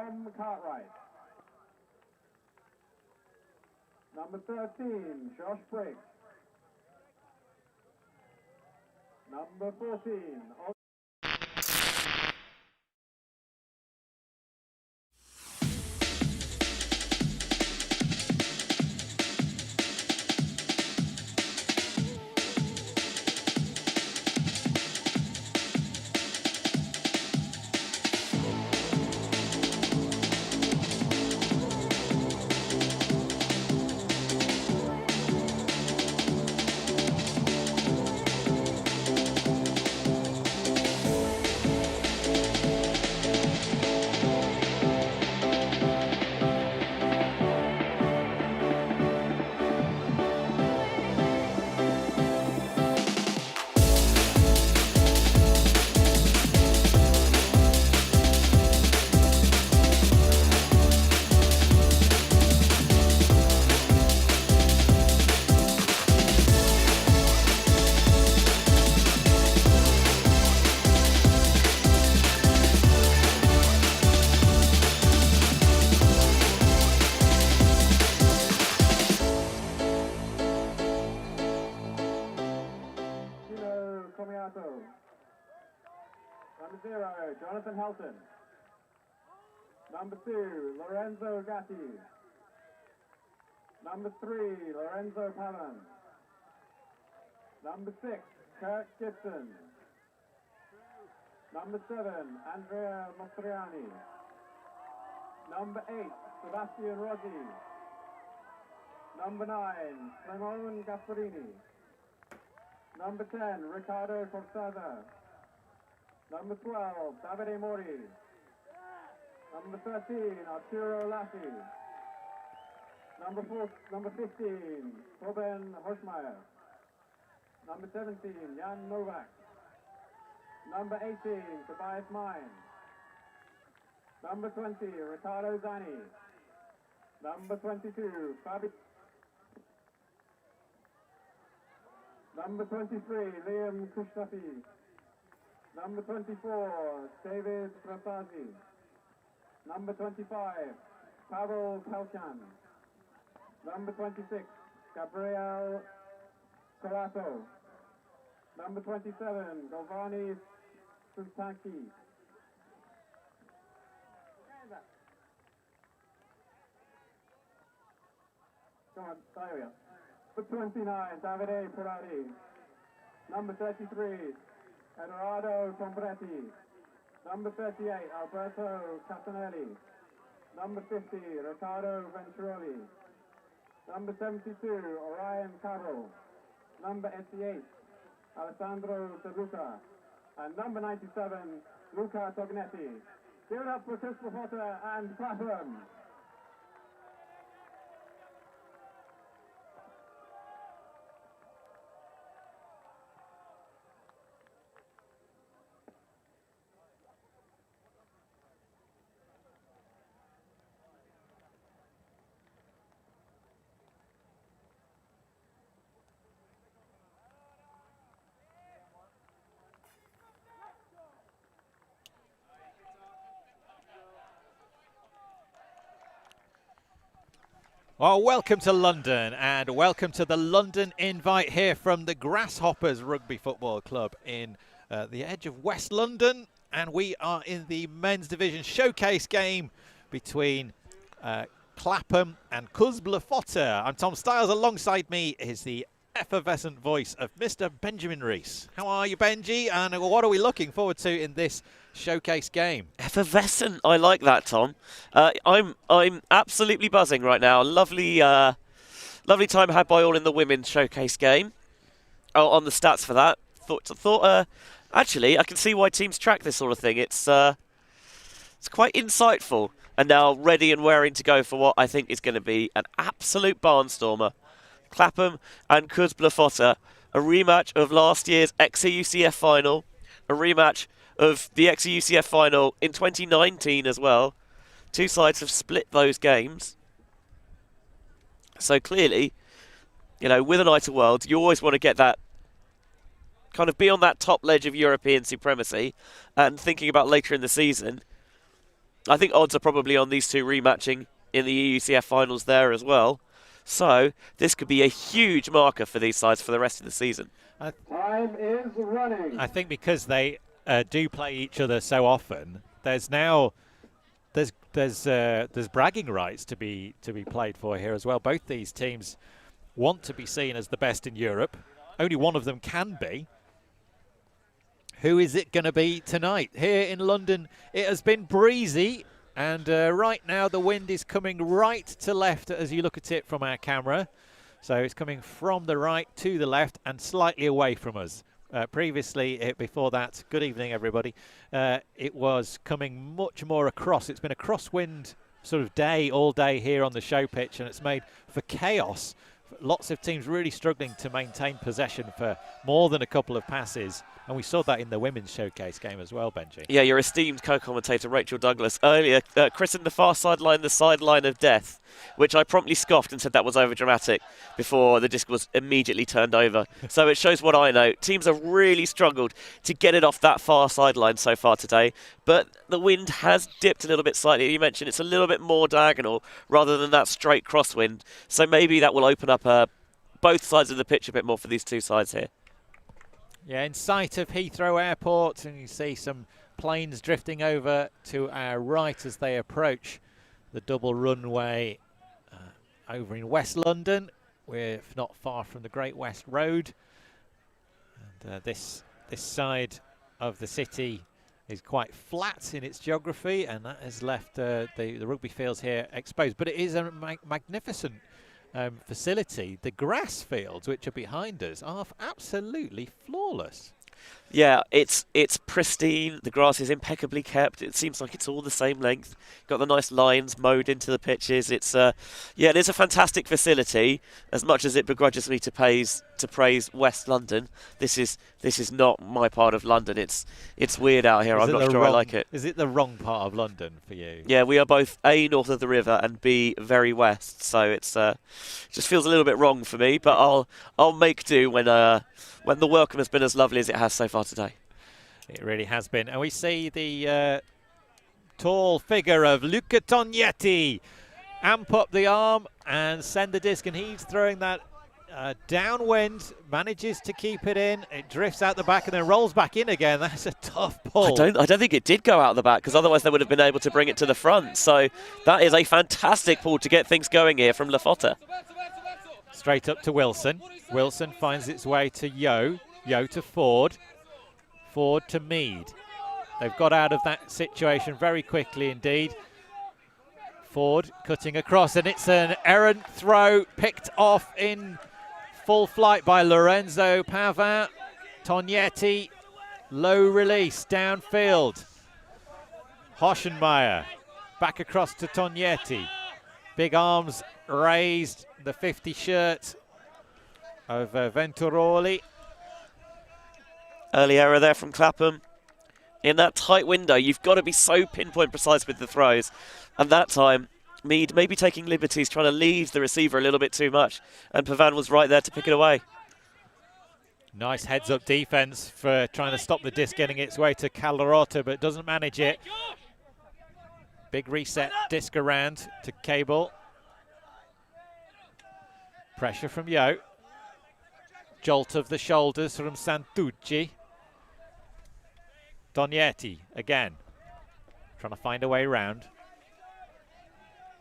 Tom Cartwright. Number 13, Josh Briggs. Number 14, Jonathan Helton. Number 2, Lorenzo Gatti. Number 3, Lorenzo Pavan. Number 6, Kirk Gibson. Number 7, Andrea Mostriani. Number 8, Sebastian Rossi. Number 9, Simone Gasparini. Number 10, Ricardo Corsada. Number 12, Davide Morri. Number 13, Arturo Lassi. Number 15, Torben Hoschmeier. Number 17, Jan Novak. Number 18, Tobias Mine. Number 20, Ricardo Zani. Number 22, Fabi. Number 23, Liam Kushtafi. Number 24, David Prasasi. Number 25, Pavel Pelchan. Number 26, Gabriel Corato. Number 27, Govani Sultanki. Come on, there we go. Number 29, Davide Pirati. Number 33, Eduardo Tombretti. Number 38, Alberto Casanelli. Number 50, Riccardo Venturoli. Number 72, Orion Carroll. Number 88, Alessandro De Luca. And number 97, Luca Tognetti. Give it up for Christoph Fotta and Clapham. Well, welcome to London and welcome to the London invite here from the Grasshoppers Rugby Football Club in the edge of West London. And we are in the men's division showcase game between Clapham and CUSB Fotta. I'm Tom Stiles. Alongside me is the effervescent voice of Mr. Benjamin Rees. How are you, Benji? And what are we looking forward to in this showcase game? Effervescent. I like that, Tom. I'm absolutely buzzing right now. Lovely time had by all in the women's showcase game. Oh, on the stats for that. Thought. Actually, I can see why teams track this sort of thing. It's quite insightful, and now ready and raring to go for what I think is going to be an absolute barnstormer. Clapham and CUSB Fotta, a rematch of last year's EUCF final, a rematch of the EUCF final in 2019 as well. Two sides have split those games. So clearly, you know, with an eye to world, you always want to get that, kind of be on that top ledge of European supremacy, and thinking about later in the season, I think odds are probably on these two rematching in the EUCF finals there as well. So this could be a huge marker for these sides for the rest of the season. Time is running. I think because they do play each other so often, there's bragging rights to be played for here as well. Both these teams want to be seen as the best in Europe. Only one of them can be. Who is it going to be tonight? Here in London, it has been breezy, and right now the wind is coming right to left as you look at it from our camera. So it's coming from the right to the left and slightly away from us. Previously, before that, good evening everybody, it was coming much more across. It's been a crosswind sort of day all day here on the show pitch, and it's made for chaos. Lots of teams really struggling to maintain possession for more than a couple of passes. And we saw that in the women's showcase game as well, Benji. Yeah, your esteemed co-commentator Rachel Douglas earlier christened the far sideline the sideline of death, which I promptly scoffed and said that was overdramatic before the disc was immediately turned over. So it shows what I know. Teams have really struggled to get it off that far sideline so far today, but the wind has dipped a little bit slightly. You mentioned it's a little bit more diagonal rather than that straight crosswind, so maybe that will open up both sides of the pitch a bit more for these two sides here. Yeah, in sight of Heathrow Airport, and you see some planes drifting over to our right as they approach the double runway over in West London. We're not far from the Great West Road. And this side of the city is quite flat in its geography, and that has left the rugby fields here exposed. But it is a magnificent facility. The grass fields, which are behind us, are absolutely flawless. Yeah, it's pristine. The grass is impeccably kept. It seems like it's all the same length. Got the nice lines mowed into the pitches. It's it is a fantastic facility. As much as it begrudges me to praise West London, this is not my part of London. It's weird out here. I'm not sure I like it. Is it the wrong part of London for you? Yeah, we are both A, north of the river, and B, very west. So it's just feels a little bit wrong for me. But I'll make do when the welcome has been as lovely as it has so far today. It really has been. And we see the tall figure of Luca Tognetti amp up the arm and send the disc, and he's throwing that downwind, manages to keep it in. It drifts out the back and then rolls back in again. That's a tough pull. I don't think it did go out the back, because otherwise they would have been able to bring it to the front. So that is a fantastic pull to get things going here from Fotta. Straight up to Wilson. Wilson finds its way to Yo to Ford. Ford to Mead. They've got out of that situation very quickly indeed. Ford cutting across, and it's an errant throw picked off in full flight by Lorenzo Pavin. Tognetti, low release downfield. Hoschenmeier back across to Tognetti. Big arms raised, the 50 shirt of Venturoli. Early error there from Clapham. In that tight window, you've got to be so pinpoint precise with the throws. And that time, Mead maybe taking liberties, trying to leave the receiver a little bit too much. And Pavin was right there to pick it away. Nice heads-up defence for trying to stop the disc getting its way to Calderotta, but doesn't manage it. Big reset disc around to Cable. Pressure from Yo. Jolt of the shoulders from Santucci. Tognetti again, trying to find a way around.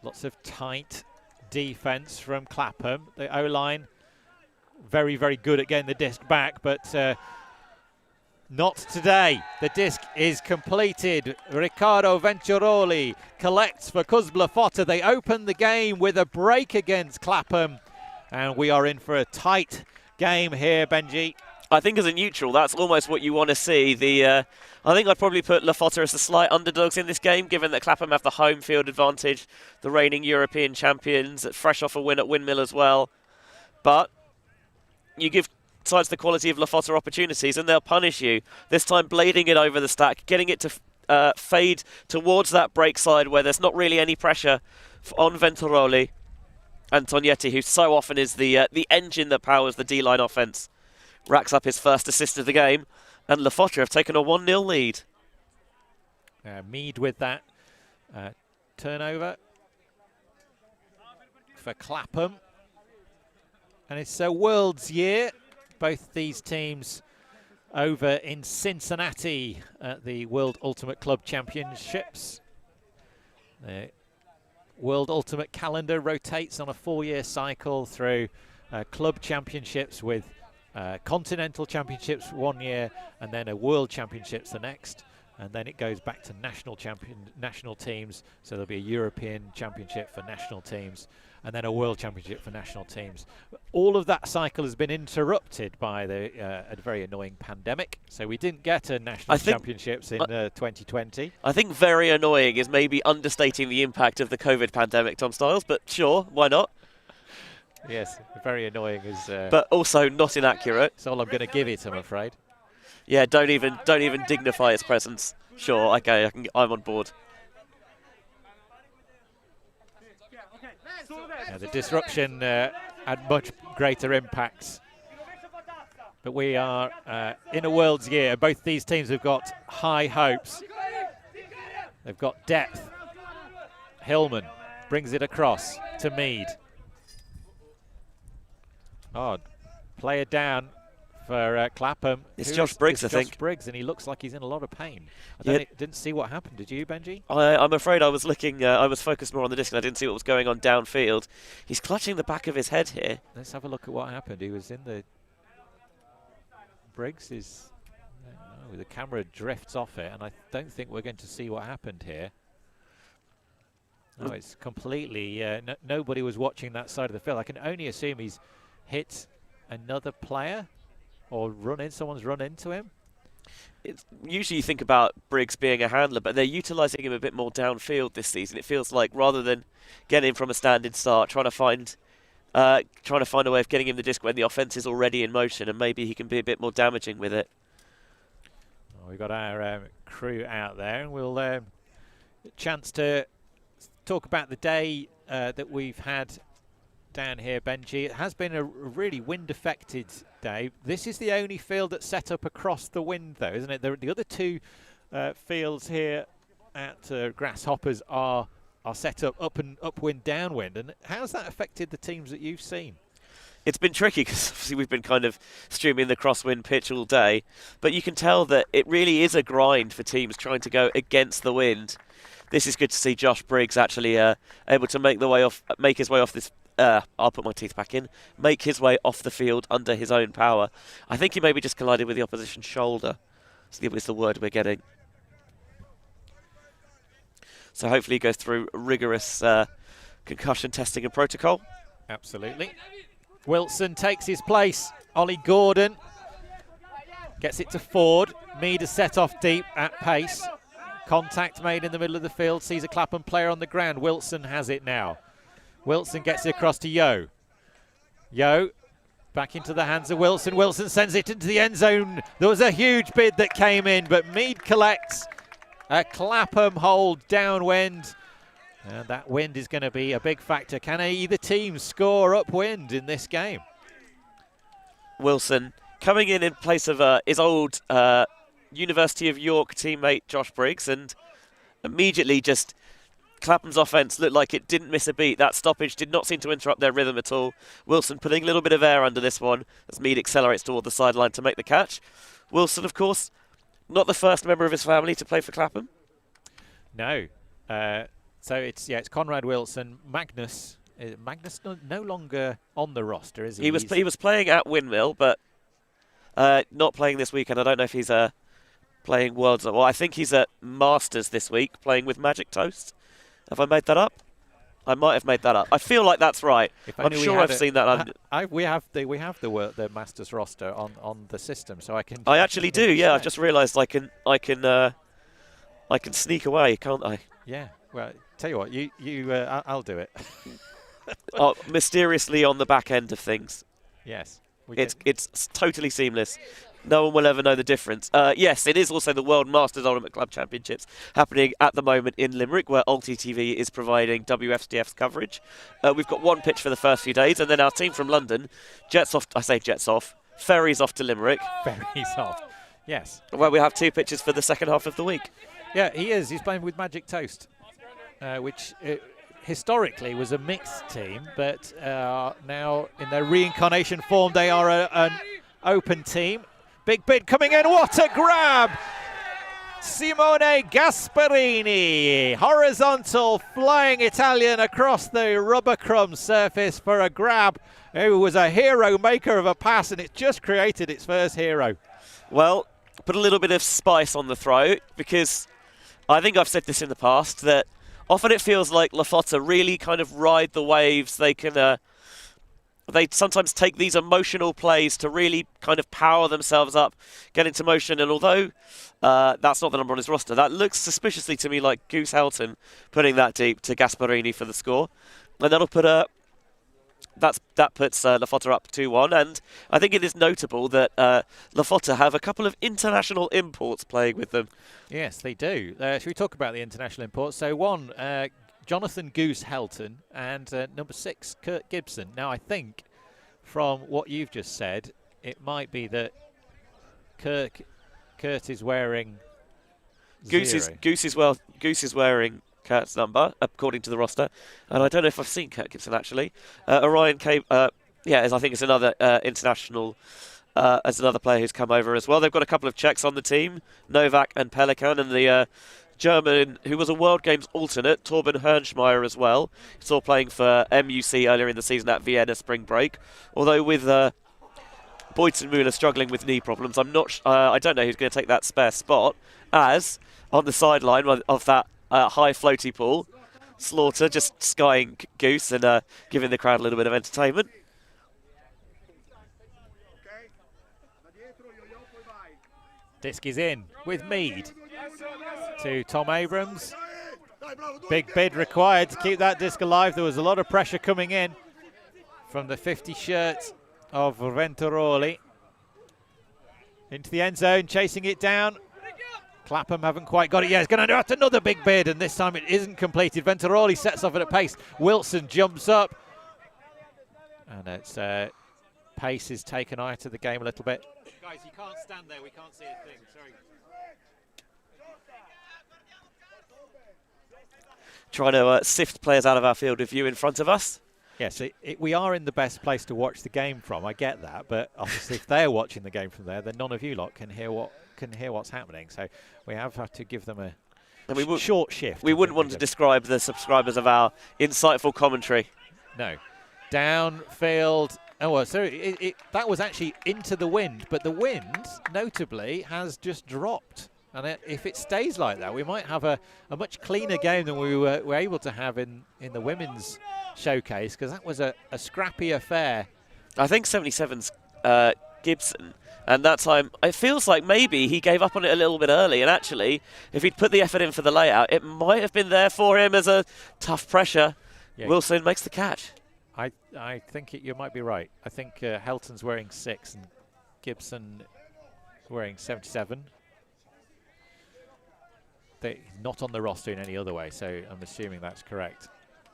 Lots of tight defence from Clapham. The O-line very, very good at getting the disc back, but not today. The disc is completed. Riccardo Venturoli collects for CUSB Fotta. They open the game with a break against Clapham, and we are in for a tight game here, Benji. I think as a neutral, that's almost what you want to see. I think I'd probably put Fotta as the slight underdogs in this game, given that Clapham have the home field advantage, the reigning European champions, fresh off a win at Windmill as well. But you give sides the quality of Fotta opportunities and they'll punish you. This time blading it over the stack, getting it to fade towards that break side where there's not really any pressure on Venturoli and Tognetti, who so often is the engine that powers the D-line offence. Racks up his first assist of the game, and Fotta have taken a 1-0 lead. Mead with that Turnover for Clapham. And it's a World's Year. Both these teams over in Cincinnati at the World Ultimate Club Championships. The World Ultimate calendar rotates on a 4-year cycle through club championships with continental championships 1 year and then a world championships the next. And then it goes back to national teams. So there'll be a European championship for national teams and then a world championship for national teams. All of that cycle has been interrupted by a very annoying pandemic. So we didn't get a national championships in 2020. I think very annoying is maybe understating the impact of the COVID pandemic, Tom Styles, but sure, why not? Yes, very annoying is... but also not inaccurate. That's all I'm going to give it, I'm afraid. Yeah, don't even dignify its presence. Sure, okay, I'm on board. Yeah, the disruption had much greater impacts. But we are in a World's Year. Both these teams have got high hopes. They've got depth. Hillman brings it across to Mead. Oh, player down for Clapham. It's Josh Briggs, I think. Josh Briggs, and he looks like he's in a lot of pain. I didn't see what happened. Did you, Benji? I'm afraid I was looking. I was focused more on the disc, and I didn't see what was going on downfield. He's clutching the back of his head here. Let's have a look at what happened. He was in the... Briggs is... Oh, the camera drifts off it, and I don't think we're going to see what happened here. No, it's completely... nobody was watching that side of the field. I can only assume he's hit another player or someone's run into him. Usually you think about Briggs being a handler, but they're utilising him a bit more downfield this season. It feels like rather than getting him from a standing start, trying to find a way of getting him the disc when the offence is already in motion, and maybe he can be a bit more damaging with it. Well, we've got our crew out there, and we'll chance to talk about the day that we've had down here, Benji. It has been a really wind-affected day. This is the only field that's set up across the wind, though, isn't it? The other two fields here at Grasshoppers are set up upwind, downwind. And how's that affected the teams that you've seen? It's been tricky because obviously we've been kind of streaming the crosswind pitch all day, but you can tell that it really is a grind for teams trying to go against the wind. This is good to see Josh Briggs actually able to make his way off this. I'll put my teeth back in. Make his way off the field under his own power. I think he maybe just collided with the opposition's shoulder. Is the word we're getting. So hopefully he goes through rigorous concussion testing and protocol. Absolutely. Wilson takes his place. Ollie Gordon gets it to Ford. Mead is set off deep at pace. Contact made in the middle of the field. Sees a Clapham player on the ground. Wilson has it now. Wilson gets it across to Yo. Yo back into the hands of Wilson. Wilson sends it into the end zone. There was a huge bid that came in, but Mead collects a Clapham hold downwind. And that wind is going to be a big factor. Can either team score upwind in this game? Wilson coming in place of his old University of York teammate Josh Briggs, and immediately just Clapham's offence looked like it didn't miss a beat. That stoppage did not seem to interrupt their rhythm at all. Wilson putting a little bit of air under this one as Mead accelerates toward the sideline to make the catch. Wilson, of course, not the first member of his family to play for Clapham. No. So it's Conrad Wilson. Magnus no longer on the roster, is he? He was playing at Windmill, but not playing this weekend. I don't know if he's playing Worlds. Well, I think he's at Masters this week, playing with Magic Toast. Have I made that up? I might have made that up. I feel like that's right. I'm sure I've seen that. We have the Masters roster on the system, so I can. I actually do. Yeah, I've just realised I can sneak away, can't I? Yeah. Well, tell you what, I'll do it. Mysteriously on the back end of things. Yes. It's totally seamless. No one will ever know the difference. Yes, it is also the World Masters Ultimate Club Championships happening at the moment in Limerick, where Ulti TV is providing WFCF's coverage. We've got one pitch for the first few days, and then our team from London ferries off to Limerick. Ferries off, yes. Where we have two pitches for the second half of the week. Yeah, he is. He's playing with Magic Toast. which historically was a mixed team, but now in their reincarnation form, they are an open team. Big bid coming in, what a grab! Simone Gasparini, horizontal flying Italian across the rubber crumb surface for a grab. It was a hero maker of a pass, and it just created its first hero. Well, put a little bit of spice on the throw, because I think I've said this in the past, that often it feels like Fotta really kind of ride the waves. They can, they sometimes take these emotional plays to really kind of power themselves up, get into motion. And although that's not the number on his roster, that looks suspiciously to me like Goose Helton putting that deep to Gasparini for the score. And that'll put that puts Fotta up 2-1, and I think it is notable that Fotta have a couple of international imports playing with them. Yes, they do. Should we talk about the international imports? So one, Jonathan Goose Helton, and number 6, Kurt Gibson. Now, I think from what you've just said, it might be that Kurt is wearing Goose is wearing Kurt's number, according to the roster. And I don't know if I've seen Kurt Gibson, actually. Orion came, I think it's another international, as another player who's come over as well. They've got a couple of Czechs on the team, Novak and Pelikan, and the German, who was a World Games alternate, Torben Hernschmeyer as well. He's all playing for MUC earlier in the season at Vienna spring break. Although with Boyton-Müller struggling with knee problems, I don't know who's going to take that spare spot, as on the sideline of that high floaty pool, Slaughter just skying Goose and giving the crowd a little bit of entertainment. Disc is in with Mead to Tom Abrams. Big bid required to keep that disc alive. There was a lot of pressure coming in from the 50 shirt of Venturoli. Into the end zone, chasing it down. Clapham haven't quite got it yet. It's going to have another big bid, and this time it isn't completed. Venturoli sets off at a pace. Wilson jumps up. And it's pace is taken out of the game a little bit. Guys, you can't stand there. We can't see a thing. Sorry. Trying to sift players out of our field of view in front of us. Yes, we are in the best place to watch the game from. I get that, but obviously if they're watching the game from there, then none of you lot can hear what's happening. So we have had to give them a short shift. We wouldn't want to describe the subscribers of our insightful commentary. No. Downfield. Oh, well, so that was actually into the wind, but the wind, notably, has just dropped. And if it stays like that, we might have a much cleaner game than we were able to have in the women's showcase, because that was a scrappy affair. I think 77's Gibson, and that time it feels like maybe he gave up on it a little bit early, and actually if he'd put the effort in for the layout, it might have been there for him as a tough pressure. Yeah. Wilson makes the catch. I think you might be right. I think Helton's wearing 6 and Gibson wearing 77. They're not on the roster in any other way, so I'm assuming that's correct.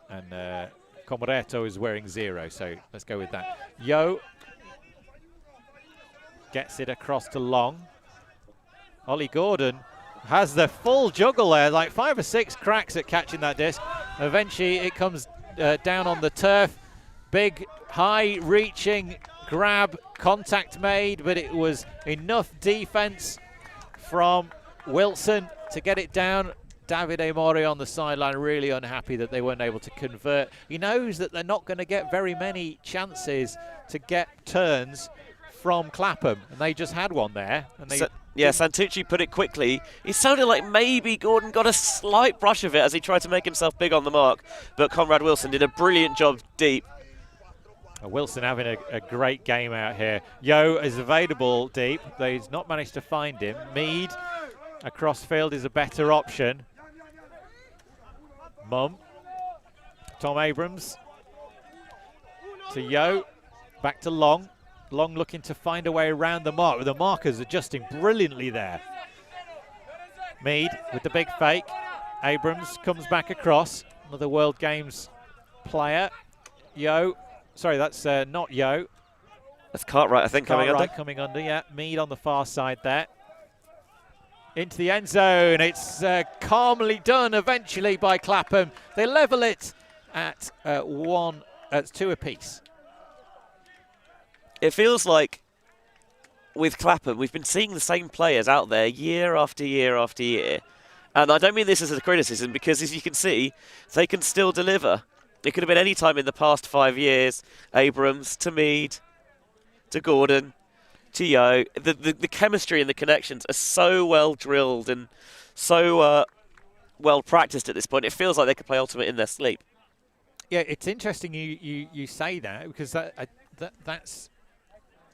And Comoretto is wearing 0, so let's go with that. Yo gets it across to Long. Ollie Gordon has the full juggle there, like 5 or 6 cracks at catching that disc. Eventually it comes down on the turf. Big, high-reaching grab, contact made, but it was enough defense from Wilson to get it down. Davide Morri on the sideline, really unhappy that they weren't able to convert. He knows that they're not going to get very many chances to get turns from Clapham, and they just had one there. And Santucci put it quickly. It sounded like maybe Gordon got a slight brush of it as he tried to make himself big on the mark, but Conrad Wilson did a brilliant job deep. Wilson having a great game out here. Yo is available deep. He's not managed to find him. Mead across field is a better option. Tom Abrams to Yo, back to Long. Long looking to find a way around the mark, with the markers adjusting brilliantly there. Mead with the big fake. Abrams comes back across. Another World Games player. Yo, sorry, that's not Yo. That's Cartwright, I think, coming under. Coming under, yeah. Mead on the far side there. into the end zone. It's calmly done eventually by Clapham. They level it at 2 apiece. It feels like with Clapham, we've been seeing the same players out there year after year after year. And I don't mean this as a criticism, because as you can see, they can still deliver. It could have been any time in the past 5 years. Abrams to Mead to Gordon to Yo. The chemistry and the connections are so well drilled and so well practiced at this point. It feels like they could play Ultimate in their sleep. Yeah, it's interesting you say that, because that's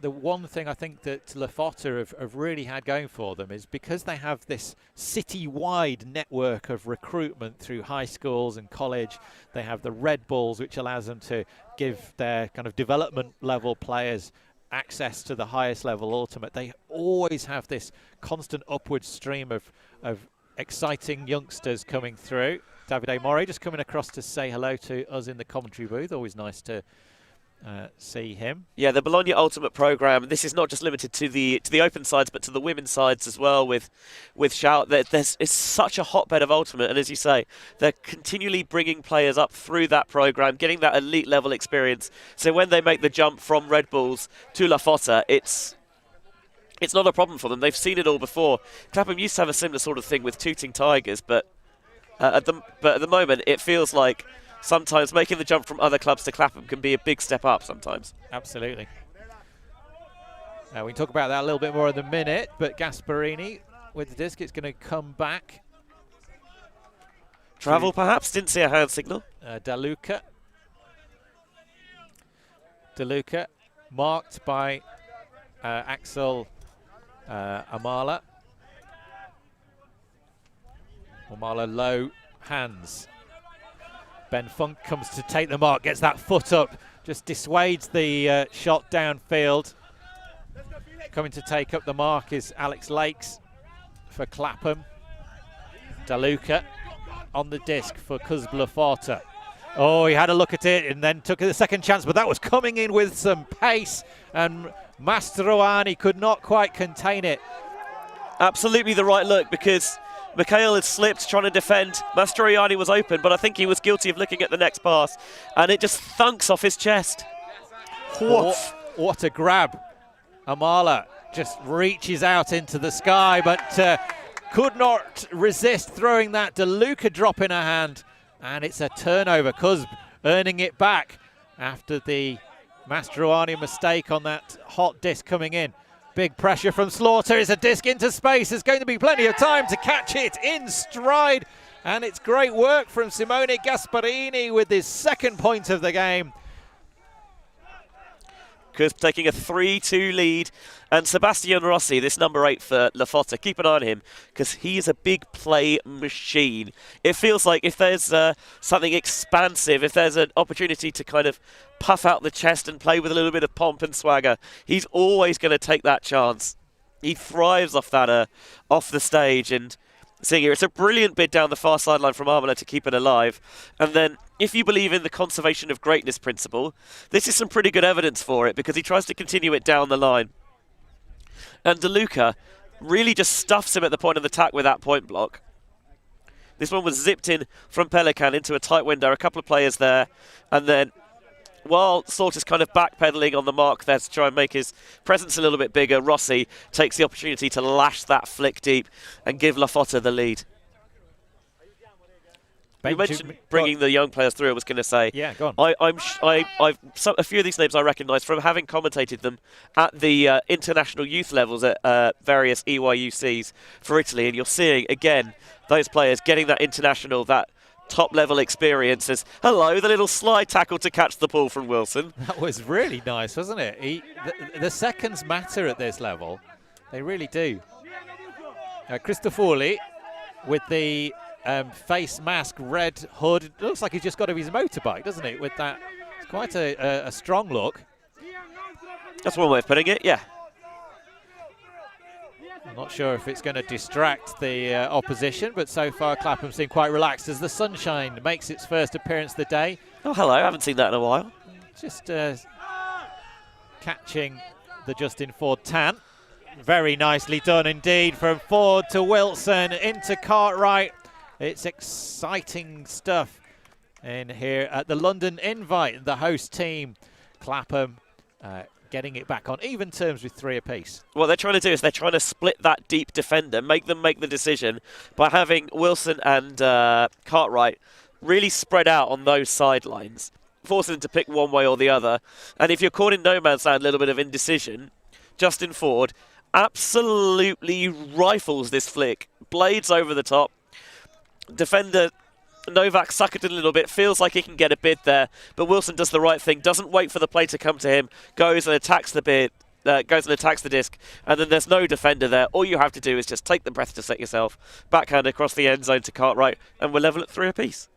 the one thing I think that Fotta have really had going for them, is because they have this city-wide network of recruitment through high schools and college. They have the Red Bulls, which allows them to give their kind of development level players access to the highest level Ultimate. They always have this constant upward stream of exciting youngsters coming through. Davide Morri just coming across to say hello to us in the commentary booth. Always nice to see him. Yeah, the Bologna Ultimate program. This is not just limited to the open sides, but to the women's sides as well. With Shout, it's such a hotbed of Ultimate, and as you say, they're continually bringing players up through that program, getting that elite level experience. So when they make the jump from Red Bulls to La Fotta, it's not a problem for them. They've seen it all before. Clapham used to have a similar sort of thing with Tooting Tigers, but at the moment it feels like sometimes making the jump from other clubs to Clapham can be a big step up sometimes. Absolutely. We can talk about that a little bit more in a minute, but Gasparini with the disc, it's going to come back. Travel perhaps? Didn't see a hand signal. DeLuca. DeLuca marked by Axel Amala. Amala low hands. Ben Funk comes to take the mark, gets that foot up, just dissuades the shot downfield. Coming to take up the mark is Alex Lakes for Clapham. DeLuca on the disc for CUSB Fotta. Oh, he had a look at it and then took the second chance, but that was coming in with some pace, and Mastroianni could not quite contain it. Absolutely the right look, because Mikhail had slipped trying to defend. Mastroianni was open, but I think he was guilty of looking at the next pass, and it just thunks off his chest. What a grab. Amala just reaches out into the sky, but could not resist throwing that. DeLuca drop in her hand, and it's a turnover. CUSB earning it back after the Mastroianni mistake on that hot disc coming in. Big pressure from Slaughter. It's a disc into space. There's going to be plenty of time to catch it in stride. And it's great work from Simone Gasparini with his second point of the game. CUSB taking a 3-2 lead. And Sebastian Rossi, this number 8 for La Fotta, keep an eye on him, because he is a big play machine. It feels like if there's something expansive, if there's an opportunity to kind of puff out the chest and play with a little bit of pomp and swagger, he's always going to take that chance. He thrives off that, off the stage. And seeing here, it's a brilliant bid down the far sideline from Armola to keep it alive. And then, if you believe in the conservation of greatness principle, this is some pretty good evidence for it, because he tries to continue it down the line. And DeLuca really just stuffs him at the point of attack with that point block. This one was zipped in from Pelican into a tight window, a couple of players there, and then while Slaughter's kind of backpedaling on the mark there to try and make his presence a little bit bigger, Rossi takes the opportunity to lash that flick deep and give La Fotta the lead. You mentioned bringing the young players through. I was going to say, yeah, go on. A few of these names I recognise from having commentated them at the international youth levels at various EYUCs for Italy, and you're seeing again those players getting that international, that top-level experience. As hello, the little slide tackle to catch the ball from Wilson. That was really nice, wasn't it? The seconds matter at this level. They really do. Cristofoli with the face mask, red hood. It looks like he's just got off his motorbike, doesn't it? With that, it's quite a strong look. That's one way of putting it, yeah. I'm not sure if it's going to distract the opposition, but so far Clapham seem quite relaxed as the sunshine makes its first appearance of the day. Oh, hello. I haven't seen that in a while. Just catching the Justin Ford tan. Very nicely done indeed from Ford to Wilson into Cartwright. It's exciting stuff in here at the London Invite. The host team, Clapham, getting it back on even terms with 3 apiece. What they're trying to do is they're trying to split that deep defender, make them make the decision by having Wilson and Cartwright really spread out on those sidelines, forcing them to pick one way or the other. And if you're caught in no man's land, a little bit of indecision, Justin Ford absolutely rifles this flick. Blades over the top. Defender Novak suckered a little bit, feels like he can get a bid there, but Wilson does the right thing, doesn't wait for the play to come to him, goes and attacks the bid, goes and attacks the disc, and then there's no defender there. All you have to do is just take the breath to set yourself, backhand across the end zone to Cartwright, and we're level at 3 apiece.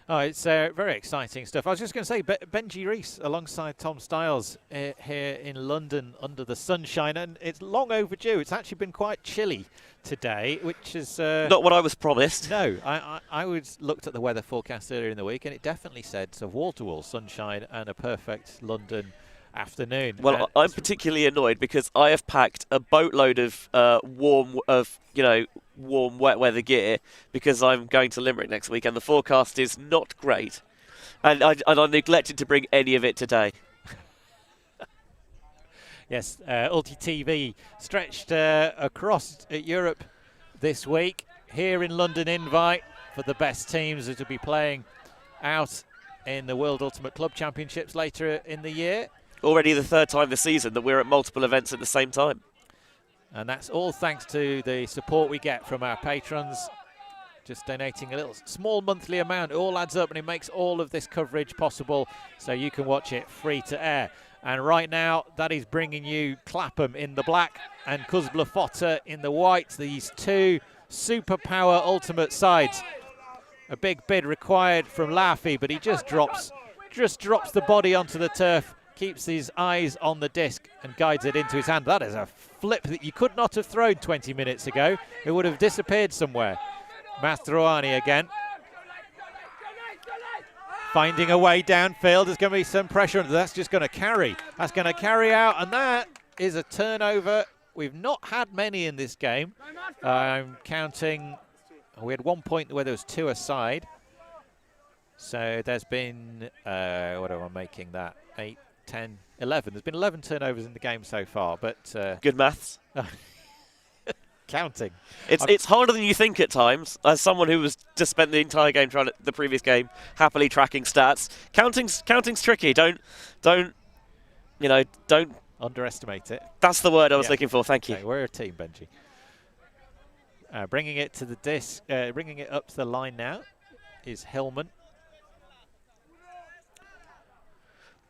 Oh, it's very exciting stuff. I was just going to say, Benji Rees alongside Tom Stiles here in London under the sunshine, and it's long overdue. It's actually been quite chilly today, which is... not what I was promised. No, I looked at the weather forecast earlier in the week, and it definitely said wall-to-wall sunshine and a perfect London afternoon. Well, I'm particularly annoyed because I have packed a boatload of warm, wet weather gear because I'm going to Limerick next week, and the forecast is not great. And I neglected to bring any of it today. Yes, Ulti TV stretched across Europe this week. Here in London Invite for the best teams that will be playing out in the World Ultimate Club Championships later in the year. Already the 3rd time this season that we're at multiple events at the same time. And that's all thanks to the support we get from our patrons. Just donating a little small monthly amount. It all adds up and it makes all of this coverage possible so you can watch it free to air. And right now, that is bringing you Clapham in the black and CUSB Fotta in the white. These 2 superpower ultimate sides. A big bid required from Laffy, but he just drops the body onto the turf, keeps his eyes on the disc and guides it into his hand. That is a flip that you could not have thrown 20 minutes ago. It would have disappeared somewhere. Mastroianni again. Finding a way downfield. There's going to be some pressure. That's just going to carry. That's going to carry out, and that is a turnover. We've not had many in this game. I'm counting. We had 1 point where there was 2 aside. So there's been, what am I making that? 8, 10, 11. There's been 11 turnovers in the game so far, but... Good maths. Counting. It's harder than you think at times. As someone who was just spent the entire game the previous game, happily tracking stats. Counting's tricky. Don't underestimate it. That's the word I was looking for. Thank you. Okay, we're a team, Benji. Bringing it to the disc, bringing it up to the line now is Hillman.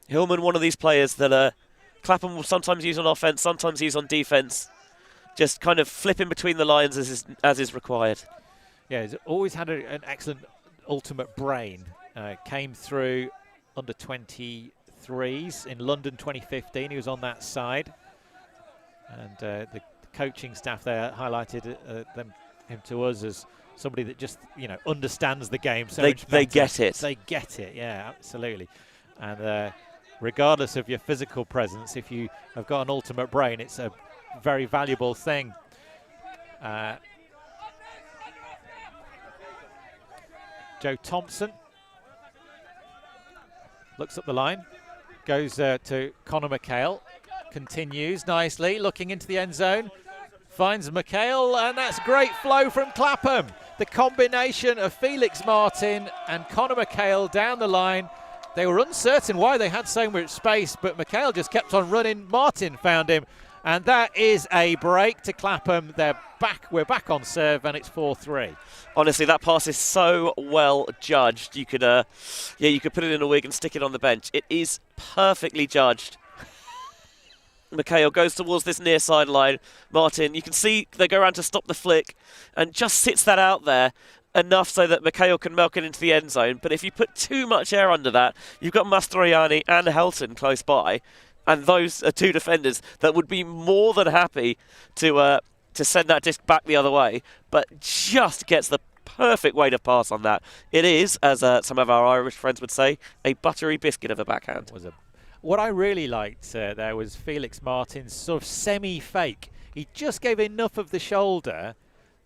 Hillman, one of these players that Clapham will sometimes use on offense, sometimes use on defense. Just kind of flipping between the lines as is required. Yeah, he's always had an excellent ultimate brain. Came through under 23s in London 2015. He was on that side. And the coaching staff there highlighted him to us as somebody that just, understands the game so much better. They get it. They get it, yeah, absolutely. And regardless of your physical presence, if you have got an ultimate brain, it's a very valuable thing. Joe Thompson looks up the line, goes to Conor McHale, continues nicely, looking into the end zone, finds McHale, and that's great flow from Clapham. The combination of Felix Martin and Conor McHale down the line. They were uncertain why they had so much space, but McHale just kept on running. Martin found him, and that is a break to Clapham. We're back on serve, and it's 4-3. Honestly, that pass is so well judged. You could, you could put it in a wig and stick it on the bench. It is perfectly judged. McHale goes towards this near sideline. Martin, you can see they go around to stop the flick, and just sits that out there enough so that McHale can milk it into the end zone. But if you put too much air under that, you've got Mastroianni and Helton close by, and those are 2 defenders that would be more than happy to send that disc back the other way, but just gets the perfect way to pass on that. It is, as some of our Irish friends would say, a buttery biscuit of a backhand. What I really liked there was Felix Martin's sort of semi-fake. He just gave enough of the shoulder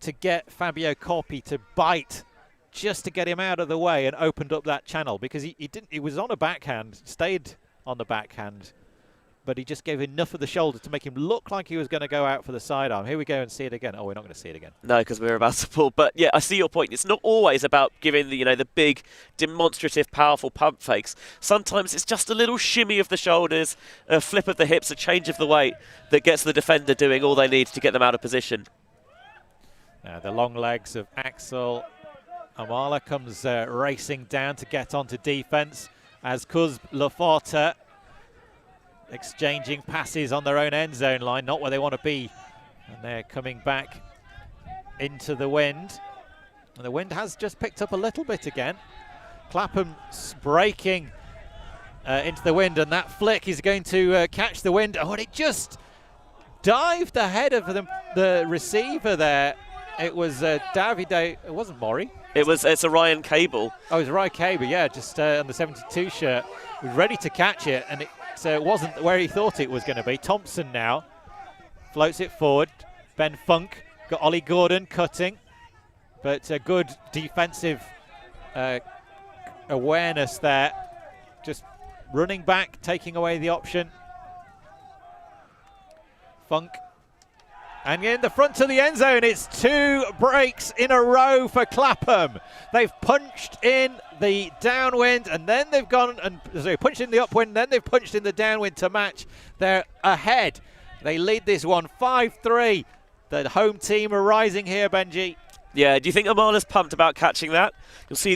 to get Fabio Coppi to bite, just to get him out of the way, and opened up that channel, because he didn't. He was on a backhand, stayed on the backhand, but he just gave enough of the shoulder to make him look like he was going to go out for the sidearm. Here we go and see it again. Oh, we're not going to see it again. No, because we're about to pull. But yeah, I see your point. It's not always about giving the, the big, demonstrative, powerful pump fakes. Sometimes it's just a little shimmy of the shoulders, a flip of the hips, a change of the weight that gets the defender doing all they need to get them out of position. Now the long legs of Axel. Amala comes racing down to get onto defence as CUSB Fotta exchanging passes on their own end zone line, not where they want to be. And they're coming back into the wind. And the wind has just picked up a little bit again. Clapham breaking into the wind, and that flick is going to catch the wind. Oh, and it just dived ahead of the receiver there. It was Davide, it wasn't Morri. It's a Ryan Cable. Oh, it was Ryan Cable, yeah, just on the 72 shirt. He was ready to catch it, and it wasn't where he thought it was going to be. Thompson now floats it forward. Ben Funk got Ollie Gordon cutting, but a good defensive awareness there. Just running back, taking away the option. Funk. And in the front of the end zone, it's 2 breaks in a row for Clapham. They've punched in the downwind, and then they've gone and punched in the upwind, and then they've punched in the downwind to match. They're ahead. They lead this one 5-3. The home team are rising here, Benji. Yeah, do you think Amala's pumped about catching that? You'll see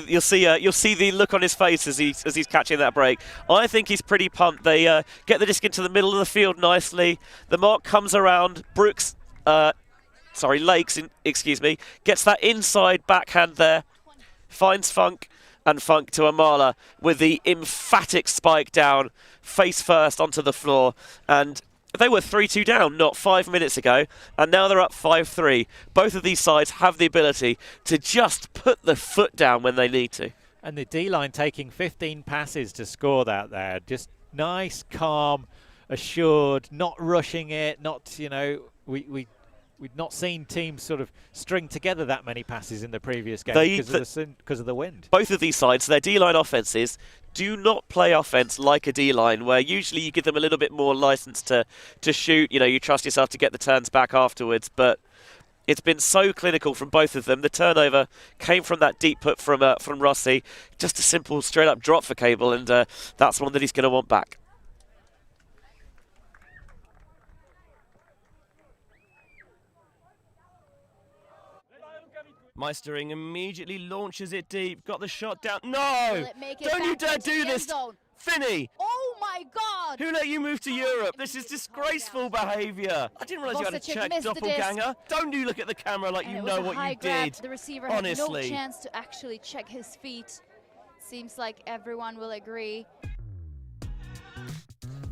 the look on his face as he's catching that break. I think he's pretty pumped. They get the disc into the middle of the field nicely. The mark comes around. Lakes, gets that inside backhand there, finds Funk, and Funk to Amala with the emphatic spike down, face first onto the floor. And they were 3-2 down not 5 minutes ago, and now they're up 5-3. Both of these sides have the ability to just put the foot down when they need to. And the D-line taking 15 passes to score that there. Just nice, calm, assured, not rushing it, not, we'd not seen teams sort of string together that many passes in the previous game because of the wind. Both of these sides, their D-line offenses do not play offense like a D-line, where usually you give them a little bit more license to shoot. You trust yourself to get the turns back afterwards, but it's been so clinical from both of them. The turnover came from that deep put from Rossi. Just a simple straight-up drop for Cable, and that's one that he's going to want back. Meistering immediately launches it deep, got the shot down. No! Don't you dare do this! Finney! Oh my God! Who let you move to Europe? This is disgraceful behaviour. I didn't realise you had a check, doppelganger. Don't you look at the camera like you know what you did. The receiver had no chance to actually check his feet. Seems like everyone will agree.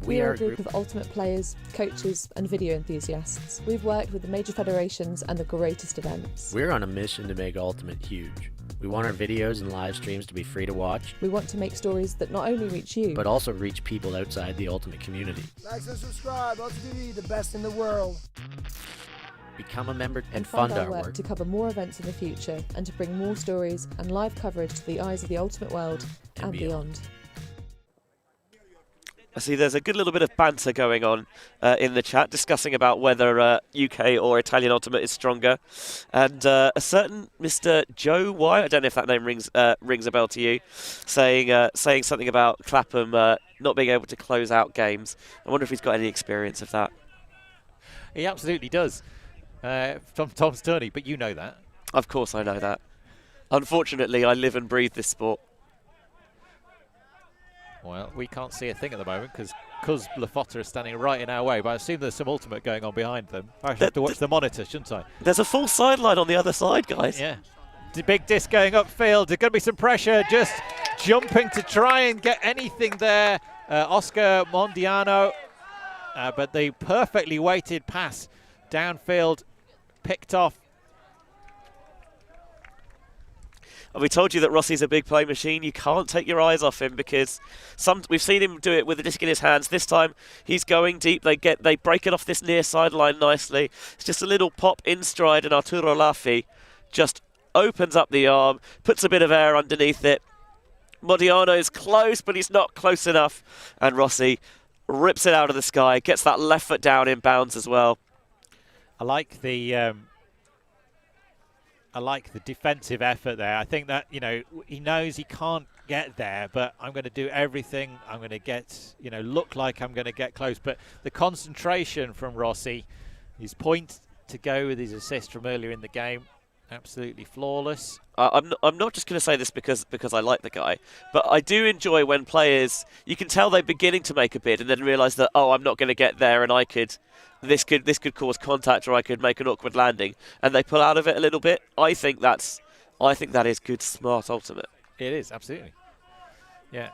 We are a group of ultimate players, coaches and video enthusiasts. We've worked with the major federations and the greatest events. We're on a mission to make Ultimate huge. We want our videos and live streams to be free to watch. We want to make stories that not only reach you, but also reach people outside the Ultimate community. Like and subscribe, Ultimate TV, the best in the world. Become a member and fund our work to cover more events in the future and to bring more stories and live coverage to the eyes of the Ultimate world and beyond. I see there's a good little bit of banter going on in the chat, discussing about whether UK or Italian Ultimate is stronger. And a certain Mr. Joe Y, I don't know if that name rings a bell to you, saying something about Clapham not being able to close out games. I wonder if he's got any experience of that. He absolutely does. From Tom's tourney, but you know that. Of course I know that. Unfortunately, I live and breathe this sport. Well, we can't see a thing at the moment because CUSB Fotta is standing right in our way, but I assume there's some Ultimate going on behind them. I have to watch the monitor, shouldn't I? There's a full sideline on the other side, guys. Yeah. The big disc going upfield. There's going to be some pressure, just jumping to try and get anything there. Oscar Mondiano, but the perfectly weighted pass downfield picked off. We told you that Rossi's a big play machine. You can't take your eyes off him because we've seen him do it with the disc in his hands. This time he's going deep. They break it off this near sideline nicely. It's just a little pop in stride, and Arturo Laffy just opens up the arm, puts a bit of air underneath it. Modiano's close, but he's not close enough. And Rossi rips it out of the sky, gets that left foot down in bounds as well. I like the defensive effort there. I think that, you know, he knows he can't get there, but I'm going to do everything. I'm going to get, you know, look like I'm going to get close. But the concentration from Rossi, his point to go with his assist from earlier in the game, absolutely flawless. I'm not just going to say this because I like the guy, but I do enjoy when players, you can tell they're beginning to make a bid and then realise that, oh, I'm not going to get there, and this could cause contact, or I could make an awkward landing, and they pull out of it a little bit. I think that is good, smart ultimate. It is, absolutely. Yeah.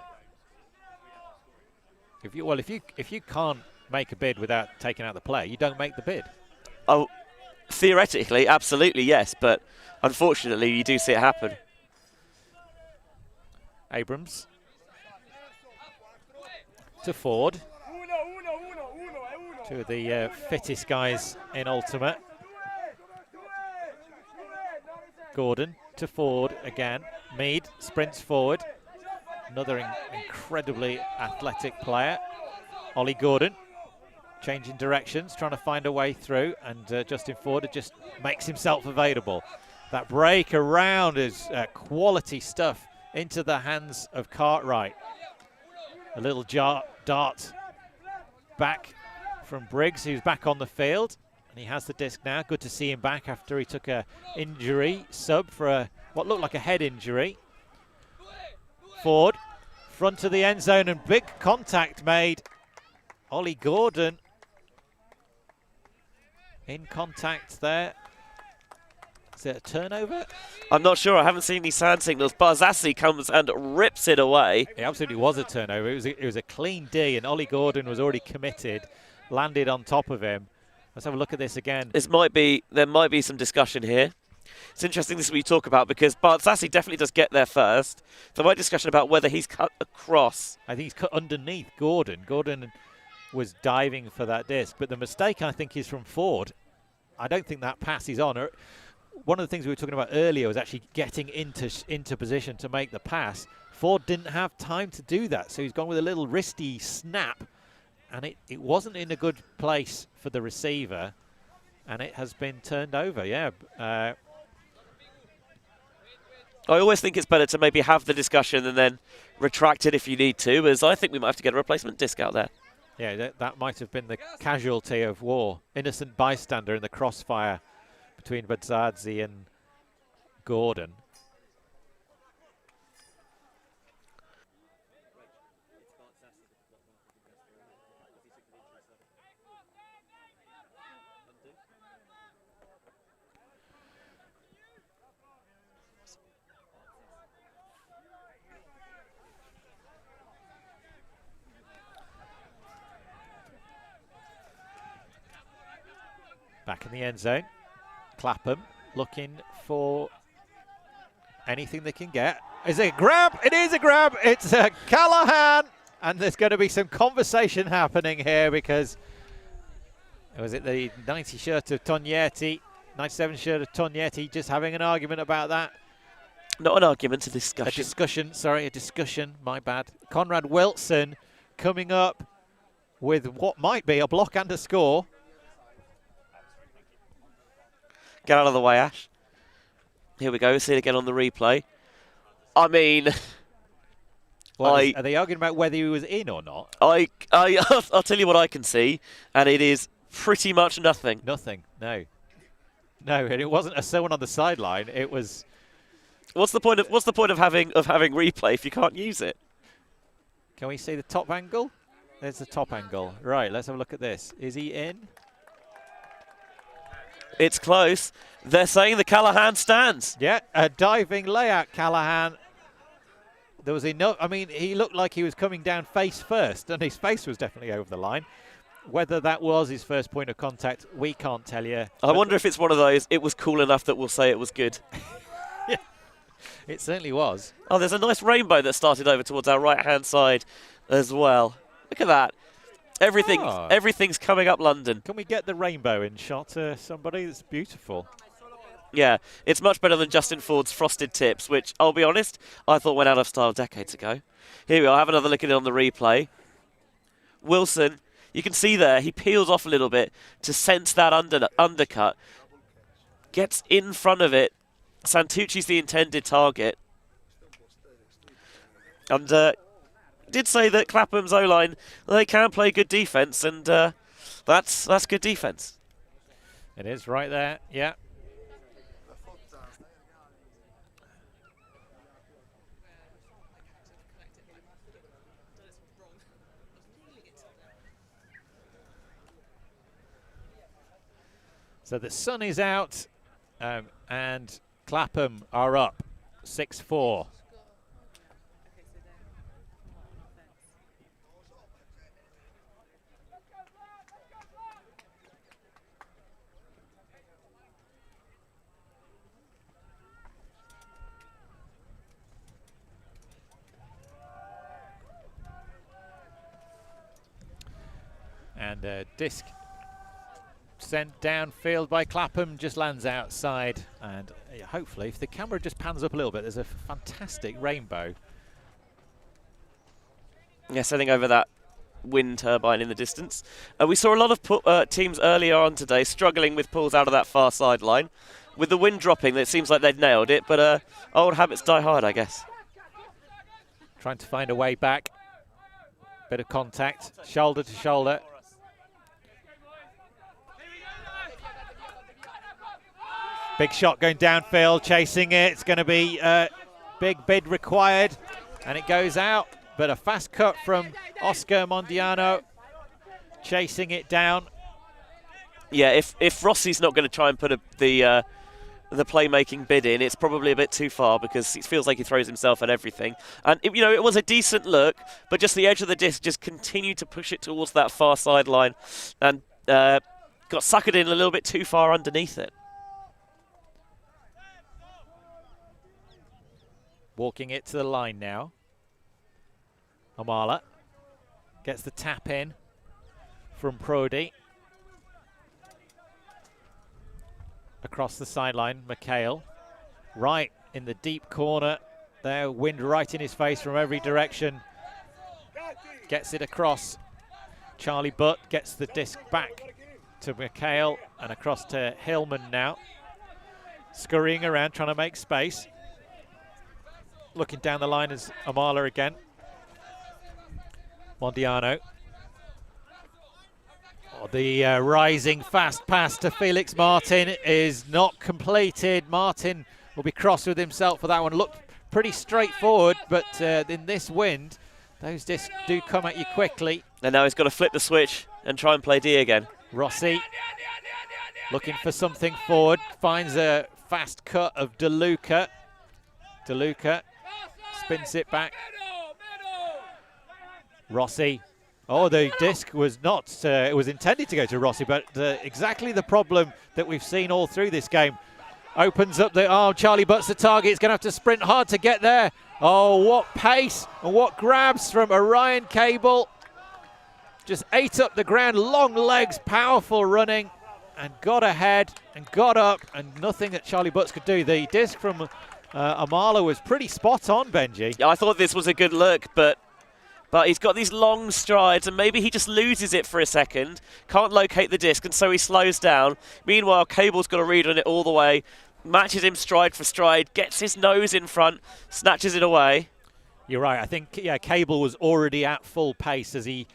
If you can't make a bid without taking out the play, you don't make the bid. Oh, theoretically, absolutely yes, but unfortunately, you do see it happen. Abrams to Ford. Two of the fittest guys in Ultimate. Gordon to Ford again. Mead sprints forward. Another incredibly athletic player. Ollie Gordon changing directions, trying to find a way through, and Justin Ford just makes himself available. That break around is quality stuff into the hands of Cartwright. A little dart back from Briggs, who's back on the field, and he has the disc now. Good to see him back after he took a injury sub for what looked like a head injury. Ford, front of the end zone, and big contact made. Ollie Gordon in contact there. Is it a turnover? I'm not sure. I haven't seen any hand signals. Barzassi comes and rips it away. It absolutely was a turnover. It was a clean D, and Ollie Gordon was already committed, landed on top of him. Let's have a look at this again. There might be some discussion here. It's interesting this is what you talk about, because Barzassi definitely does get there first. There might be discussion about whether he's cut across. I think he's cut underneath Gordon. Gordon was diving for that disc, but the mistake, I think, is from Ford. I don't think that pass is on. One of the things we were talking about earlier was actually getting into position to make the pass. Ford didn't have time to do that, so he's gone with a little wristy snap, and it wasn't in a good place for the receiver, and it has been turned over. Yeah. I always think it's better to maybe have the discussion and then retract it if you need to, as I think we might have to get a replacement disc out there. Yeah, that might have been the casualty of war. Innocent bystander in the crossfire between Barzassi and Gordon. Back in the end zone. Clapham looking for anything they can get. Is it a grab? It is a grab. It's Callahan. And there's going to be some conversation happening here, because was it the 90 shirt of Tognetti, 97 shirt of Tognetti, just having an argument about that? Not an argument, a discussion. A discussion, my bad. Conrad Wilson coming up with what might be a block and a score. Get out of the way, Ash. Here we go. See it again on the replay. I mean, are they arguing about whether he was in or not? I'll tell you what I can see, and it is pretty much nothing. Nothing. No. No, and it wasn't someone on the sideline. It was. What's the point of having replay if you can't use it? Can we see the top angle? There's the top angle. Right. Let's have a look at this. Is he in? It's close. They're saying the Callahan stands. Yeah, a diving layout, Callahan. There was enough. I mean, he looked like he was coming down face first, and his face was definitely over the line. Whether that was his first point of contact, we can't tell you. I wonder if it's one of those, it was cool enough that we'll say it was good. Yeah. It certainly was. Oh, there's a nice rainbow that started over towards our right-hand side as well. Look at that. Everything's coming up London. Can we get the rainbow in shot, somebody? It's beautiful. Yeah, it's much better than Justin Ford's frosted tips, which, I'll be honest, I thought went out of style decades ago. Here we are, have another look at it on the replay. Wilson, you can see there, he peels off a little bit to sense that undercut. Gets in front of it. Santucci's the intended target. And did say that Clapham's O-line, they can play good defence, and that's good defence. It is right there, yeah. So the sun is out, and Clapham are up 6-4. And disc sent downfield by Clapham, just lands outside, and hopefully if the camera just pans up a little bit, there's a fantastic rainbow. Yeah, sending over that wind turbine in the distance. We saw a lot of teams earlier on today struggling with pulls out of that far sideline. With the wind dropping, it seems like they've nailed it, but old habits die hard, I guess. Trying to find a way back. Bit of contact, shoulder to shoulder. Big shot going downfield, chasing it. It's going to be a big bid required, and it goes out. But a fast cut from Oscar Mondiano, chasing it down. Yeah, if Rossi's not going to try and put the playmaking bid in, it's probably a bit too far, because it feels like he throws himself at everything. And it was a decent look, but just the edge of the disc just continued to push it towards that far sideline, and got suckered in a little bit too far underneath it. Walking it to the line now. Amala gets the tap in from Prodi. Across the sideline, McHale. Right in the deep corner. There, wind right in his face from every direction. Gets it across. Charlie Butt gets the disc back to McHale and across to Hillman now. Scurrying around, trying to make space. Looking down the line is Amala again. Mondiano. Oh, the rising fast pass to Felix Martin is not completed. Martin will be cross with himself for that one. Looked pretty straightforward, but in this wind, those discs do come at you quickly. And now he's got to flip the switch and try and play D again. Rossi looking for something forward. Finds a fast cut of DeLuca. DeLuca spins it back. Rossi. Oh, the disc was not, it was intended to go to Rossi, but exactly the problem that we've seen all through this game. Opens up the arm, Charlie Butt's the target. He's going to have to sprint hard to get there. Oh, what pace and what grabs from Orion Cable. Just ate up the ground, long legs, powerful running, and got ahead and got up, and nothing that Charlie Butts could do. The disc from Amala was pretty spot on, Benji. Yeah, I thought this was a good look, but he's got these long strides, and maybe he just loses it for a second, can't locate the disc, and so he slows down. Meanwhile, Cable's got a read on it all the way, matches him stride for stride, gets his nose in front, snatches it away. You're right. I think, yeah, Cable was already at full pace as he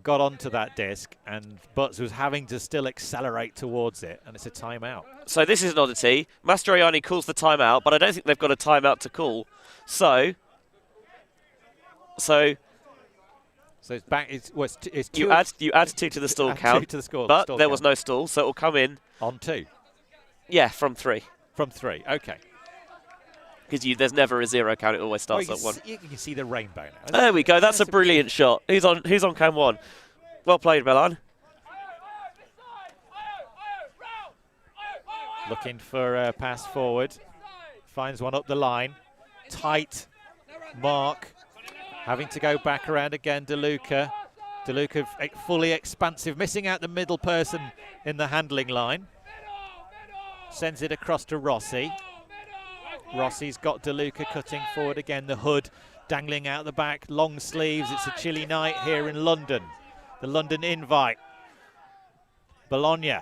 got onto that disc, and Butts was having to still accelerate towards it, and it's a timeout. So this is an oddity. Mastroianni calls the timeout, but I don't think they've got a timeout to call. So it's back. It's two. You add two to the stall count. 2 to the score, but stall there count. was no stall, so it will come in on 2. Yeah, from 3. From 3. Okay. Because there's never a 0 count. It always starts at 1. You can see the rainbow now. There we go. That's a brilliant shot. Who's on cam 1? Well played, Belan. Looking for a pass forward. Finds one up the line. tight mark. Having to go back around again, DeLuca. DeLuca fully expansive, missing out the middle person in the handling line. Sends it across to Rossi. Rossi's got DeLuca cutting forward again, the hood dangling out the back, long sleeves. It's a chilly night here in London. The London invite. Bologna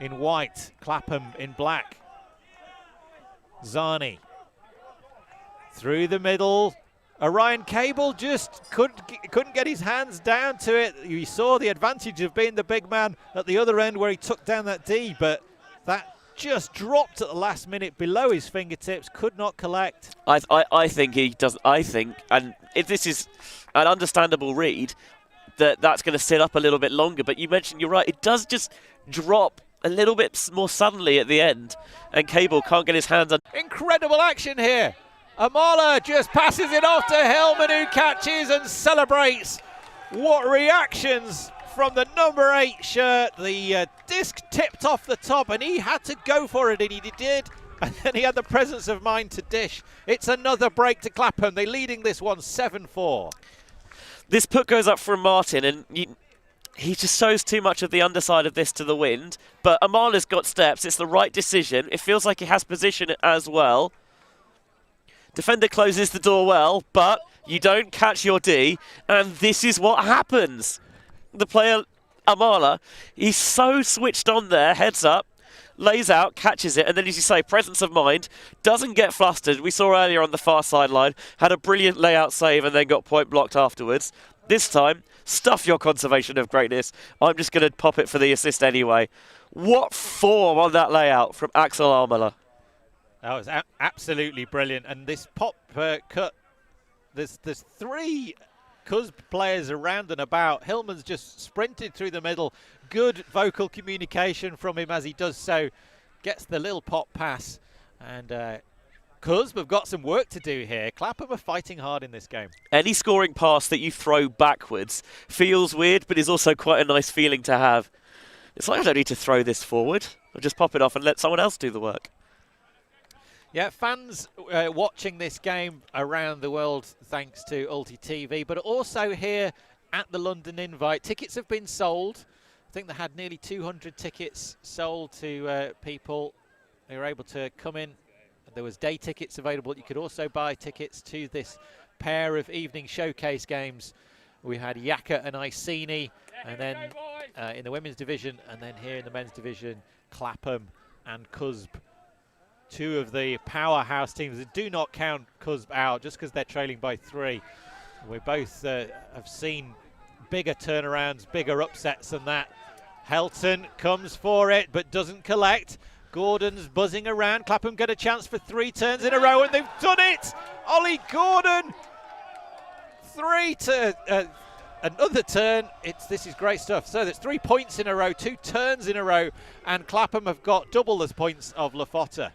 in white, Clapham in black. Zani through the middle. Orion Cable just couldn't get his hands down to it. You saw the advantage of being the big man at the other end where he took down that D, but that just dropped at the last minute below his fingertips, could not collect. I think he does. I think, and if this is an understandable read, that's going to sit up a little bit longer. But you mentioned, you're right, it does just drop a little bit more suddenly at the end, and Cable can't get his hands on. Incredible action here. Amala just passes it off to Hillman, who catches and celebrates. What reactions from the number 8 shirt. The disc tipped off the top and he had to go for it, and he did. And then he had the presence of mind to dish. It's another break to Clapham. They're leading this one 7-4. This put goes up from Martin, and he just shows too much of the underside of this to the wind. But Amala's got steps. It's the right decision. It feels like he has position as well. Defender closes the door well, but you don't catch your D, and this is what happens. The player, Amala, he's so switched on there, heads up, lays out, catches it, and then, as you say, presence of mind, doesn't get flustered. We saw earlier on the far sideline, had a brilliant layout save and then got point blocked afterwards. This time, stuff your conservation of greatness. I'm just going to pop it for the assist anyway. What form on that layout from Axel Amala. That was absolutely brilliant. And this pop cut, there's 3 CUSB players around and about. Hillman's just sprinted through the middle. Good vocal communication from him as he does so. Gets the little pop pass. And CUSB have got some work to do here. Clapham are fighting hard in this game. Any scoring pass that you throw backwards feels weird, but is also quite a nice feeling to have. It's like, I don't need to throw this forward. I'll just pop it off and let someone else do the work. Yeah, fans watching this game around the world thanks to Ulti TV, but also here at the London Invite. Tickets have been sold. I think they had nearly 200 tickets sold to people who were able to come in. There was day tickets available. You could also buy tickets to this pair of evening showcase games. We had Yaka and Iceni, and then in the women's division, and then here in the men's division, Clapham and CUSB. 2 of the powerhouse teams that do not count CUSB out just because they're trailing by 3. We both have seen bigger turnarounds, bigger upsets than that. Helton comes for it but doesn't collect. Gordon's buzzing around. Clapham get a chance for 3 turns in a row, and they've done it! Ollie Gordon! 3 to another turn. This is great stuff. So there's 3 points in a row, 2 turns in a row, and Clapham have got double the points of La Fotta.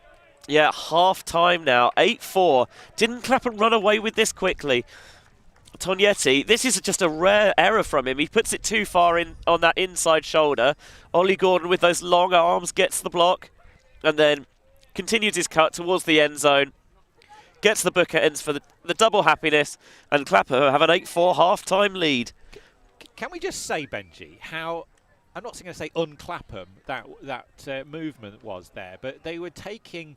Yeah, half time now, 8-4. Didn't Clapham run away with this quickly? Tognetti, this is just a rare error from him. He puts it too far in on that inside shoulder. Ollie Gordon with those long arms gets the block and then continues his cut towards the end zone. Gets the book ends for the double happiness, and Clapham have an 8-4 half-time lead. Can we just say, Benji, how, I'm not going to say un-Clapham that movement was there, but they were taking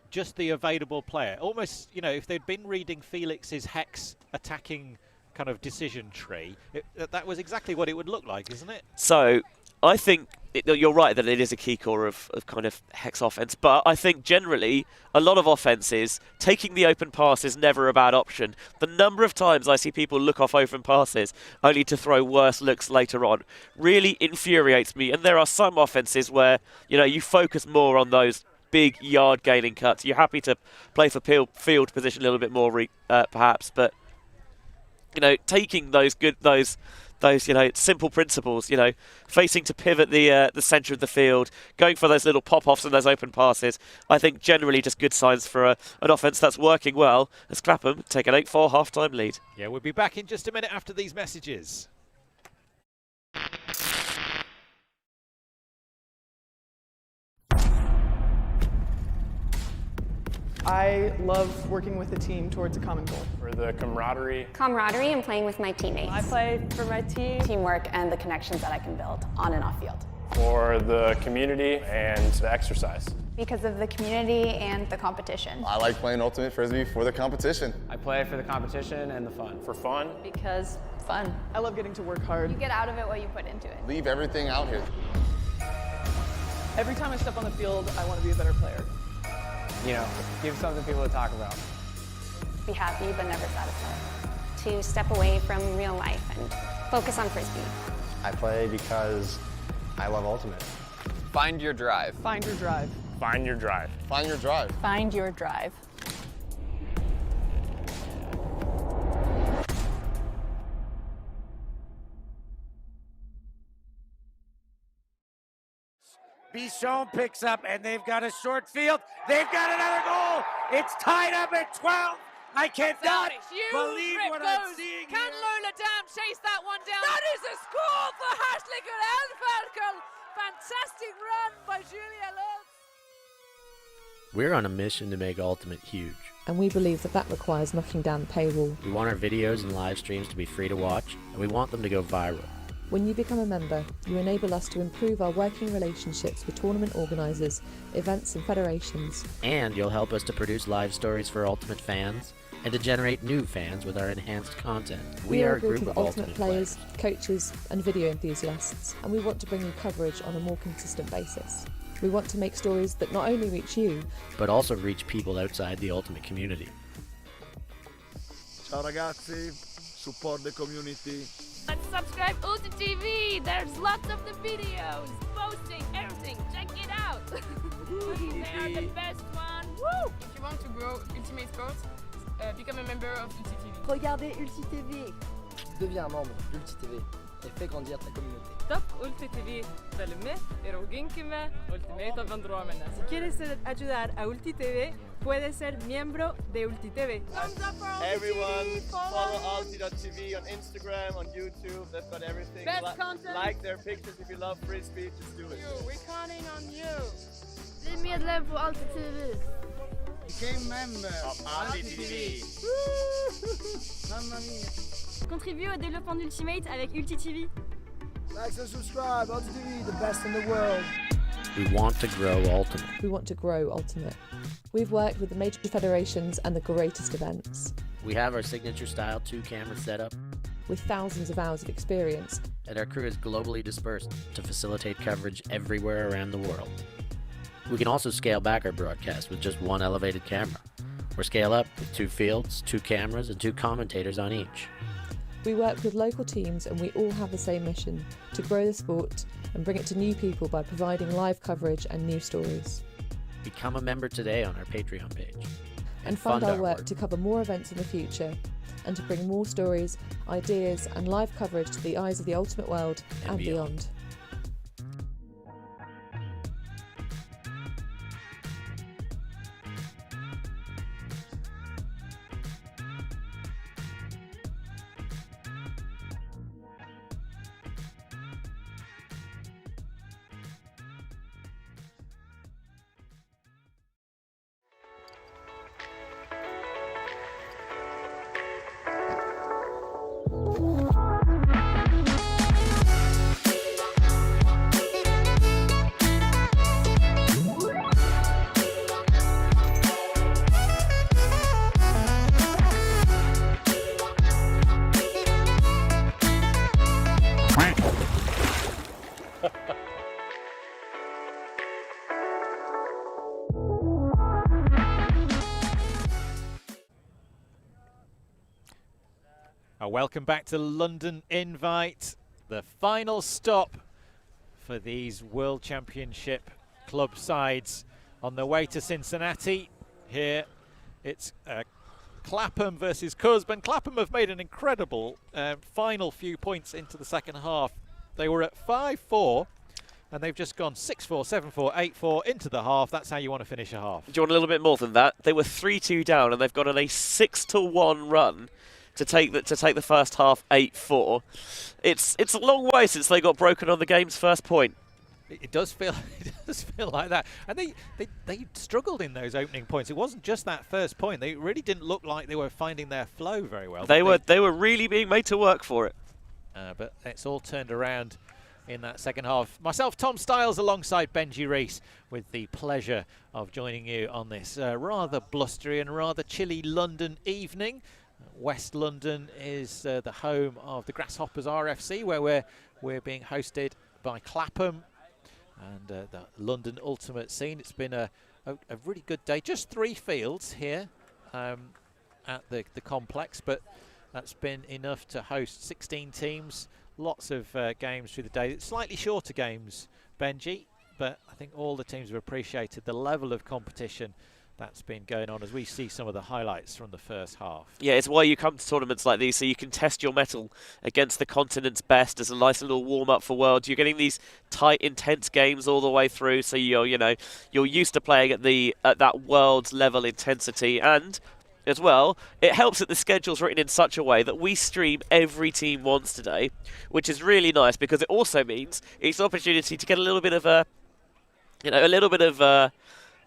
just the available player. Almost, you know, if they'd been reading Felix's hex attacking kind of decision tree, that was exactly what it would look like, isn't it? So, I think you're right that it is a key core of kind of hex offense, but I think generally a lot of offenses, taking the open pass is never a bad option. The number of times I see people look off open passes only to throw worse looks later on really infuriates me, and there are some offenses where, you know, you focus more on those big yard gaining cuts. You're happy to play for field position a little bit more perhaps, but you know, taking those you know, simple principles, you know, facing to pivot the centre of the field, going for those little pop-offs and those open passes, I think generally just good signs for an offence that's working well, as Clapham take an 8-4 half-time lead. Yeah, we'll be back in just a minute after these messages. I love working with a team towards a common goal. For the camaraderie. Camaraderie and playing with my teammates. I play for my team. Teamwork and the connections that I can build on and off field. For the community and the exercise. Because of the community and the competition. I like playing Ultimate Frisbee for the competition. I play for the competition and the fun. For fun. Because fun. I love getting to work hard. You get out of it what you put into it. Leave everything out here. Every time I step on the field, I want to be a better player. You know, give something people to talk about. Be happy but never satisfied. To step away from real life and focus on Frisbee. I play because I love Ultimate. Find your drive. Find your drive. Find your drive. Find your drive. Find your drive. Bichon picks up, and they've got a short field. They've got another goal. It's tied up at 12. I cannot believe what I'm seeing Can here. Lola Dam chase that one down? That is a score for Hartelijke Elverkel. Fantastic run by Julia Love. We're on a mission to make Ultimate huge. And we believe that that requires knocking down the paywall. We want our videos and live streams to be free to watch, and we want them to go viral. When you become a member, you enable us to improve our working relationships with tournament organisers, events and federations. And you'll help us to produce live stories for Ultimate fans, and to generate new fans with our enhanced content. We are a group of Ultimate players, coaches and video enthusiasts, and we want to bring you coverage on a more consistent basis. We want to make stories that not only reach you, but also reach people outside the Ultimate community. Ciao ragazzi, support the community. Let's subscribe Ulti TV. There's lots of the videos, posting, everything. Check it out. They are the best one. Woo! If you want to grow Ultimate Sports, become a member of Ulti TV. Regardez Ulti TV. Deviens un membre d'Ulti TV et fais grandir ta communauté. Top Ulti TV. Följ eroginkime Ultimate Vandromene. Si quieres ayudar a Ulti TV, puedes ser miembro de Ulti TV. Everyone, follow Ulti.tv on Instagram, on YouTube. They've got everything. Best content. Like their pictures if you love Frisbee, just do it. We're counting on you. Bli medlem på Ulti TV. Became member of Ulti TV. Mamma mia. Contribue au développement d'Ultimate avec Ulti TV. Like and subscribe, Ulti TV, the best in the world. We want to grow Ultimate. we want to grow Ultimate. We've worked with the major federations and the greatest events. We have our signature style 2-camera setup, with thousands of hours of experience. And our crew is globally dispersed to facilitate coverage everywhere around the world. We can also scale back our broadcast with just one elevated camera, or scale up with 2 fields, 2 cameras, and 2 commentators on each. We work with local teams and we all have the same mission, to grow the sport and bring it to new people by providing live coverage and new stories. Become a member today on our Patreon page. And fund our work to cover more events in the future and to bring more stories, ideas and live coverage to the eyes of the Ultimate world and beyond. Welcome back to London Invite, the final stop for these World Championship club sides on the way to Cincinnati. Here it's Clapham versus CUSB. Clapham have made an incredible final few points into the second half. They were at 5-4 and they've just gone 6-4, 7-4, 8-4 into the half. That's how you want to finish a half. Do you want a little bit more than that? They were 3-2 down and they've gone on a 6-1 run to take the first half 8-4. It's a long way since they got broken on the game's first point. It does feel like that, and they struggled in those opening points. It wasn't just that first point; they really didn't look like they were finding their flow very well. They were really being made to work for it. But it's all turned around in that second half. Myself, Tom Stiles, alongside Benji Rees, with the pleasure of joining you on this rather blustery and rather chilly London evening. West London is the home of the Grasshoppers RFC, where we're being hosted by Clapham and the London Ultimate Scene. It's been a really good day. Just 3 fields here at the complex, but that's been enough to host 16 teams. Lots of games through the day. Slightly shorter games, Benji, but I think all the teams have appreciated the level of competition that's been going on as we see some of the highlights from the first half. Yeah, it's why you come to tournaments like these, so you can test your mettle against the continent's best as a nice little warm-up for Worlds. You're getting these tight, intense games all the way through, so you're used to playing at that Worlds level intensity. And as well, it helps that the schedule's written in such a way that we stream every team once today, which is really nice because it also means it's an opportunity to get a little bit of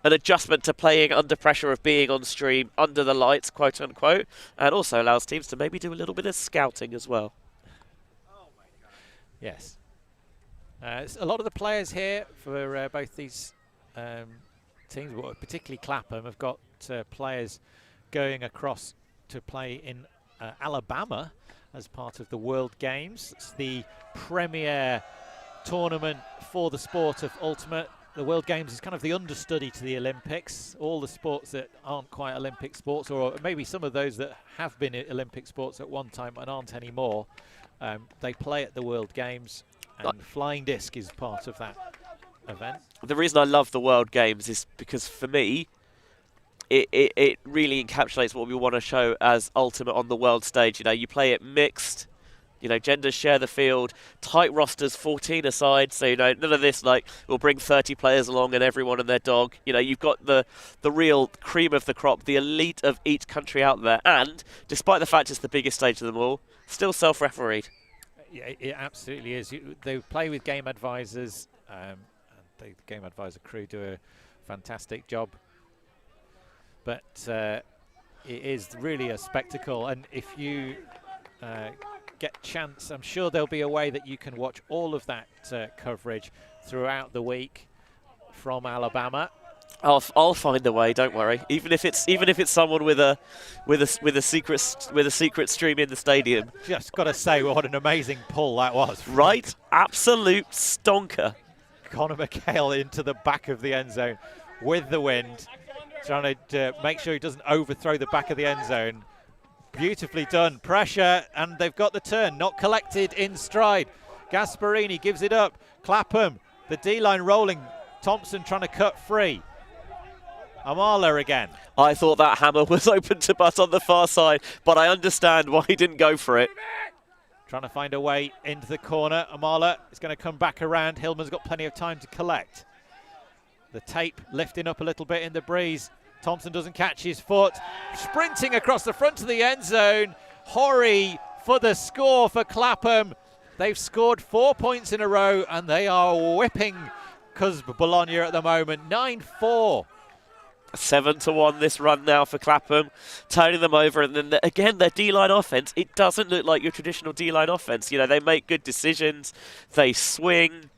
an adjustment to playing under pressure of being on stream under the lights, quote unquote, and also allows teams to maybe do a little bit of scouting as well. Yes. A lot of the players here for both these teams, particularly Clapham, have got players going across to play in Alabama as part of the World Games. It's the premier tournament for the sport of Ultimate. The World Games is kind of the understudy to the Olympics. All the sports that aren't quite Olympic sports, or maybe some of those that have been Olympic sports at one time and aren't anymore, they play at the World Games, and flying disc is part of that event. The reason I love the World Games is because, for me, it really encapsulates what we want to show as Ultimate on the world stage. You know, you play it mixed. You know, genders share the field, tight rosters, 14 aside, so, you know, none of this, like, we'll bring 30 players along and everyone and their dog. You know, you've got the real cream of the crop, the elite of each country out there, and, despite the fact it's the biggest stage of them all, still self-refereed. Yeah, it absolutely is. They play with game advisors, and the game advisor crew do a fantastic job. But it is really a spectacle, and if you get chance, I'm sure there'll be a way that you can watch all of that coverage throughout the week from Alabama. I'll find a way, don't worry. Even if it's someone with a secret stream in the stadium. Just got to say, what an amazing pull that was. Right? Absolute stonker. Conor McHale into the back of the end zone with the wind, trying to make sure he doesn't overthrow the back of the end zone. Beautifully done. Pressure, and they've got the turn. Not collected in stride. Gasparini gives it up. Clapham, the D-line rolling. Thompson trying to cut free. Amala again. I thought that hammer was open to butt on the far side, but I understand why he didn't go for it. Trying to find a way into the corner. Amala is going to come back around. Hillman's got plenty of time to collect. The tape lifting up a little bit in the breeze. Thompson doesn't catch his foot. Sprinting across the front of the end zone. Morri for the score for Clapham. They've scored 4 points in a row, and they are whipping CUSB Bologna at the moment. 9-4. 7-1 this run now for Clapham, turning them over, and then again their D-line offense. It doesn't look like your traditional D-line offense. You know, they make good decisions, they swing,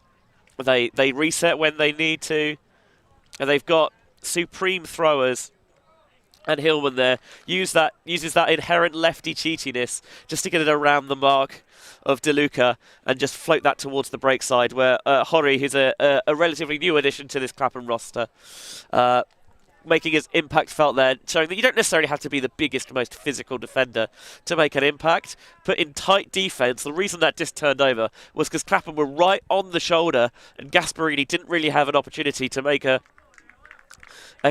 they reset when they need to, and they've got supreme throwers. And Hillman there uses that inherent lefty cheatiness just to get it around the mark of DeLuca and just float that towards the break side, where Morri, who's a relatively new addition to this Clapham roster, making his impact felt there, showing that you don't necessarily have to be the biggest, most physical defender to make an impact. But in tight defence, the reason that disc turned over was because Clapham were right on the shoulder, and Gasparini didn't really have an opportunity to make a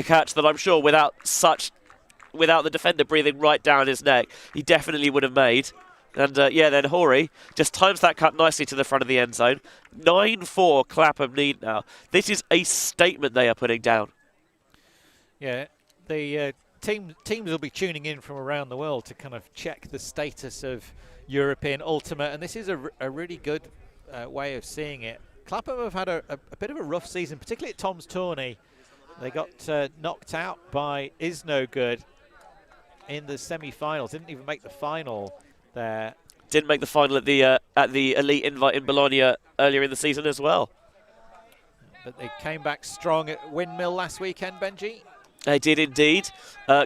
catch that I'm sure without the defender breathing right down his neck, he definitely would have made. And then Morri just times that cut nicely to the front of the end zone. 9-4 Clapham lead now. This is a statement they are putting down. Yeah, the teams will be tuning in from around the world to kind of check the status of European Ultimate, and this is a really good way of seeing it. Clapham have had a bit of a rough season, particularly at Tom's Tourney. They got knocked out by Is No Good in the semi-finals. Didn't even make the final there. Didn't make the final at the Elite Invite in Bologna earlier in the season as well. But they came back strong at Windmill last weekend, Benji. They did indeed.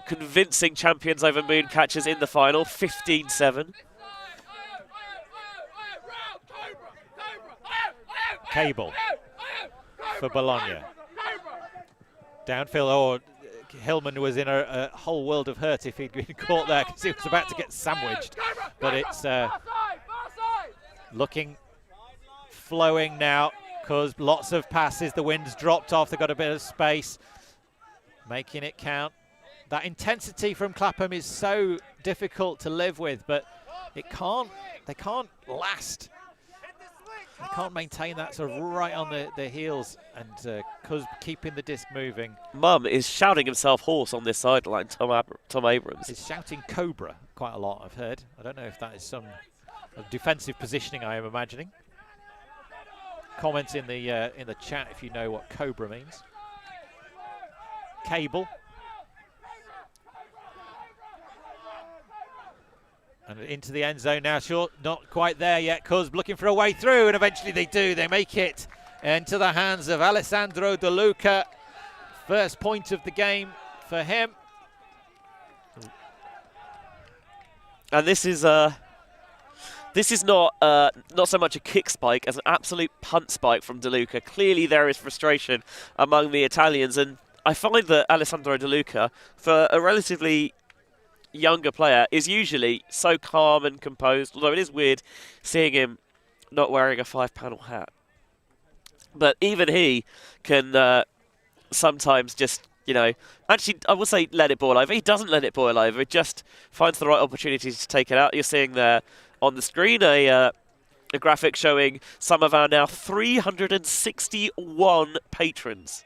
Convincing champions over Mooncatchers in the final, 15-7. Cable for Bologna. Downfield, oh, Hillman was in a whole world of hurt if he'd been caught there because he was about to get sandwiched. But it's looking flowing now because lots of passes. The wind's dropped off. They've got a bit of space, making it count. That intensity from Clapham is so difficult to live with, but they can't last. They can't maintain that sort of right on the heels, and CUSB keeping the disc moving. Mum is shouting himself hoarse on this sideline, Tom Abrams. He's shouting Cobra quite a lot, I've heard. I don't know if that is some defensive positioning, I am imagining. Comments in the chat if you know what Cobra means. Cable. And into the end zone now, short, not quite there yet. CUSB looking for a way through, and eventually they do. They make it into the hands of Alessandro De Luca. First point of the game for him. And this is not so much a kick spike as an absolute punt spike from De Luca. Clearly there is frustration among the Italians, and I find that Alessandro De Luca, for a relatively younger player, is usually so calm and composed, although it is weird seeing him not wearing a 5-panel hat. But even he can sometimes just, actually I would say let it boil over. He doesn't let it boil over, he just finds the right opportunities to take it out. You're seeing there on the screen a graphic showing some of our now 361 patrons.